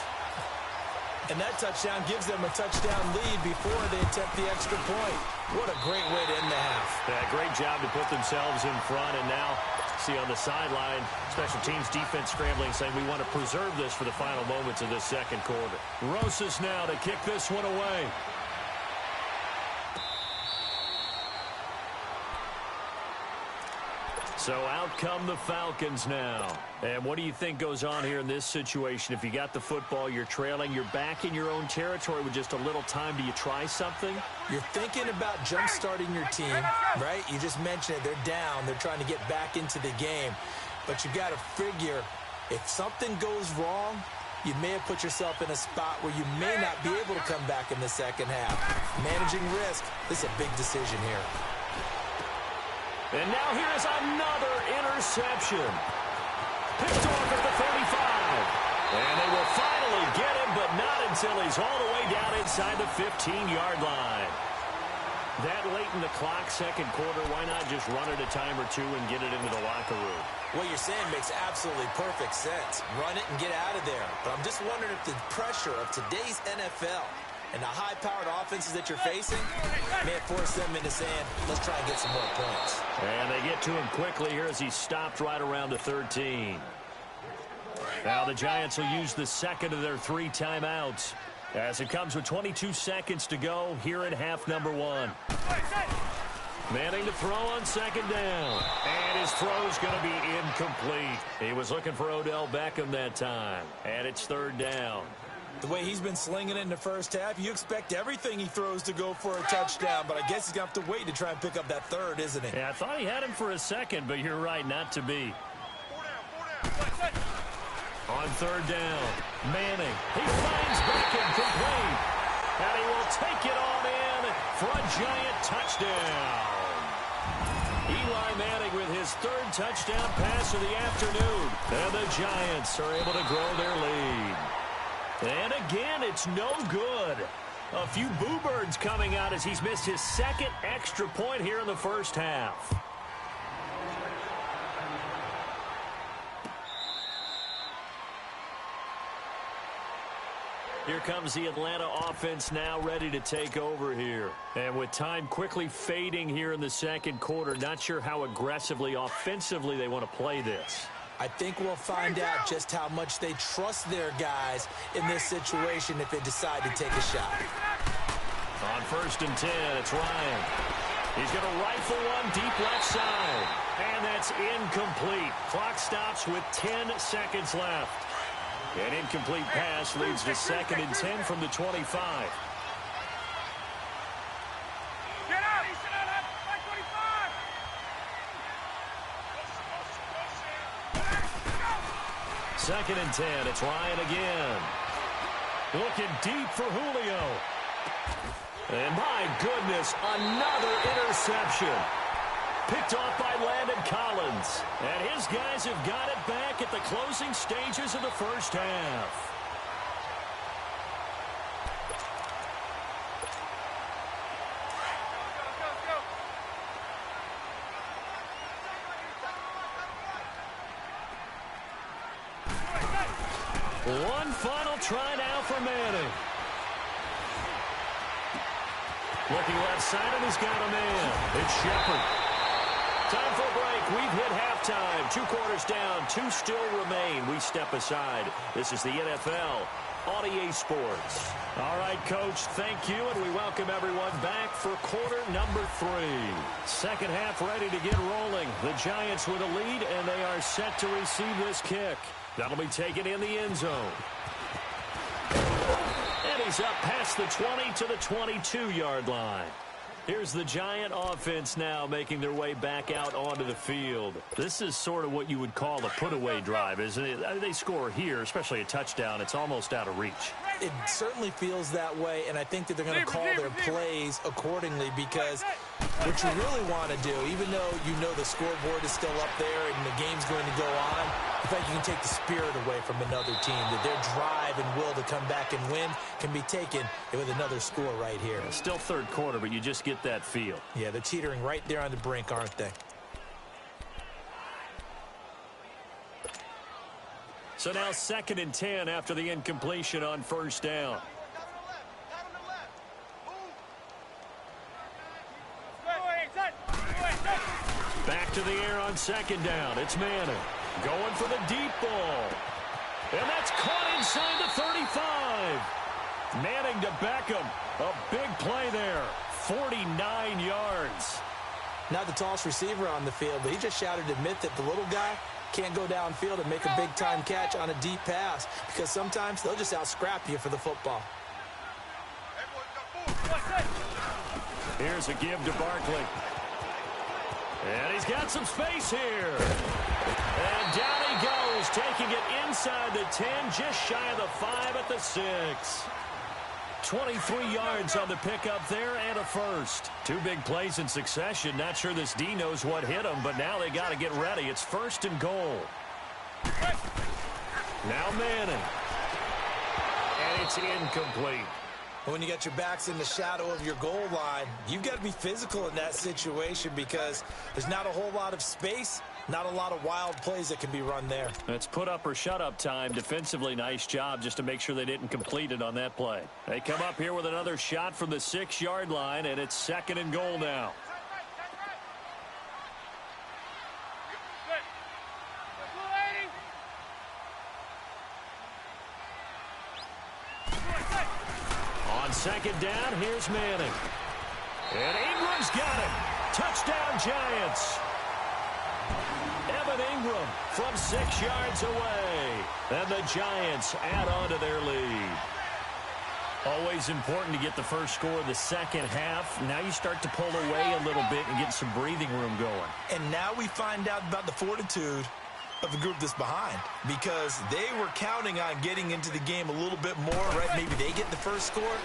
And that touchdown gives them a touchdown lead before they attempt the extra point. What a great way to end the half. Yeah, great job to put themselves in front. And now, see on the sideline, special teams defense scrambling, saying we want to preserve this for the final moments of this second quarter. Rosas now to kick this one away. So out come the Falcons now. And what do you think goes on here in this situation? If you got the football, you're trailing, you're back in your own territory with just a little time. Do you try something? You're thinking about jump-starting your team, right? You just mentioned it. They're down. They're trying to get back into the game. But you got to figure, if something goes wrong, you may have put yourself in a spot where you may not be able to come back in the second half. Managing risk, this is a big decision here. And now here's another interception. Picked off at the 35. And they will finally get him, but not until he's all the way down inside the 15-yard line. That late in the clock, second quarter, why not just run it a time or two and get it into the locker room? What you're saying makes absolutely perfect sense. Run it and get out of there. But I'm just wondering if the pressure of today's NFL and the high-powered offenses that you're facing may have forced them into saying, let's try and get some more points. And they get to him quickly here as he stopped right around the 13. Now the Giants will use the second of their 3 timeouts as it comes with 22 seconds to go here in half number 1. Manning to throw on second down. And his throw's going to be incomplete. He was looking for Odell Beckham that time. And it's third down. The way he's been slinging it in the first half, you expect everything he throws to go for a touchdown, but I guess he's going to have to wait to try and pick up that third, isn't he? Yeah, I thought he had him for a second, but you're right, not to be. On third down, Manning. He finds Beckham complete. And he will take it on in for a giant touchdown. Eli Manning with his third touchdown pass of the afternoon. And the Giants are able to grow their lead. And again, it's no good. A few boo birds coming out as he's missed his second extra point here in the first half. Here comes the Atlanta offense now ready to take over here. And with time quickly fading here in the second quarter, not sure how aggressively, offensively they want to play this. I think we'll find out just how much they trust their guys in this situation if they decide to take a shot. On 1st and 10, it's Ryan. He's going to rifle one deep left side. And that's incomplete. Clock stops with 10 seconds left. An incomplete pass leads to 2nd and 10 from the 25. Get out! He's out! 25! 2nd and 10. It's Ryan again. Looking deep for Julio. And my goodness, another interception. Picked off by Landon Collins. And his guys have got it back at the closing stages of the first half. One final try now for Manning. Looking left side, and he's got a man. It's Shepard. Time for a break. We've hit halftime. 2 quarters down. 2 still remain. We step aside. This is the NFL on EA Sports. All right, Coach, thank you, and we welcome everyone back for quarter number 3. Second half ready to get rolling. The Giants with a lead, and they are set to receive this kick. That'll be taken in the end zone. And he's up past the 20 to the 22-yard line. Here's the Giant offense now making their way back out onto the field. This is sort of what you would call a put-away drive, isn't it? They score here, especially a touchdown. It's almost out of reach. It certainly feels that way, and I think that they're going to call their plays accordingly because what you really want to do, even though you know the scoreboard is still up there and the game's going to go on, I think you can take the spirit away from another team, that their drive and will to come back and win can be taken with another score right here. Still third quarter, but you just get that feel. Yeah, they're teetering right there on the brink, aren't they? So now 2nd and 10 after the incompletion on first down. Back to the air on 2nd down. It's Manning going for the deep ball. And that's caught inside the 35. Manning to Beckham. A big play there. 49 yards. Not the tallest receiver on the field, but he just shouted to admit that the little guy can't go downfield and make a big-time catch on a deep pass because sometimes they'll just out-scrap you for the football. Here's a give to Barkley. And he's got some space here. And down he goes, taking it inside the 10, just shy of the 5 at the 6. 23 yards on the pickup there and a first. 2 big plays in succession. Not sure this D knows what hit him, but now they got to get ready. It's 1st and goal. Now Manning. And it's incomplete. When you got your backs in the shadow of your goal line, you've got to be physical in that situation because there's not a whole lot of space, not a lot of wild plays that can be run there. It's put up or shut up time. Defensively, nice job just to make sure they didn't complete it on that play. They come up here with another shot from the 6-yard line, and it's 2nd and goal now. On 2nd down, here's Manning. And Ingram's got it. Touchdown, Giants. Evan Ingram from 6 yards away. And the Giants add on to their lead. Always important to get the first score of the second half. Now you start to pull away a little bit and get some breathing room going. And now we find out about the fortitude of the group that's behind, because they were counting on getting into the game a little bit more, right? Maybe they get the first score.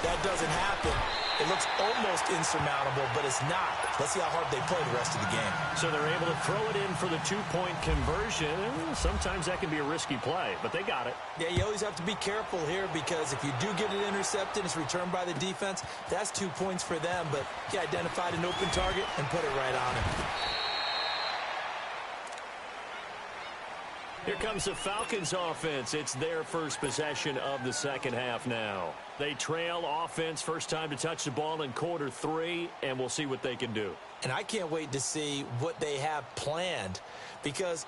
That doesn't happen. It looks almost insurmountable, but it's not. Let's see how hard they play the rest of the game. So they're able to throw it in for the two-point conversion. Sometimes that can be a risky play, but they got it. Yeah, you always have to be careful here, because if you do get it intercepted, it's returned by the defense, that's 2 points for them, but he identified an open target and put it right on him. Here comes the Falcons offense. It's their first possession of the second half now. They trail offense, first time to touch the ball in quarter 3, and we'll see what they can do. And I can't wait to see what they have planned, because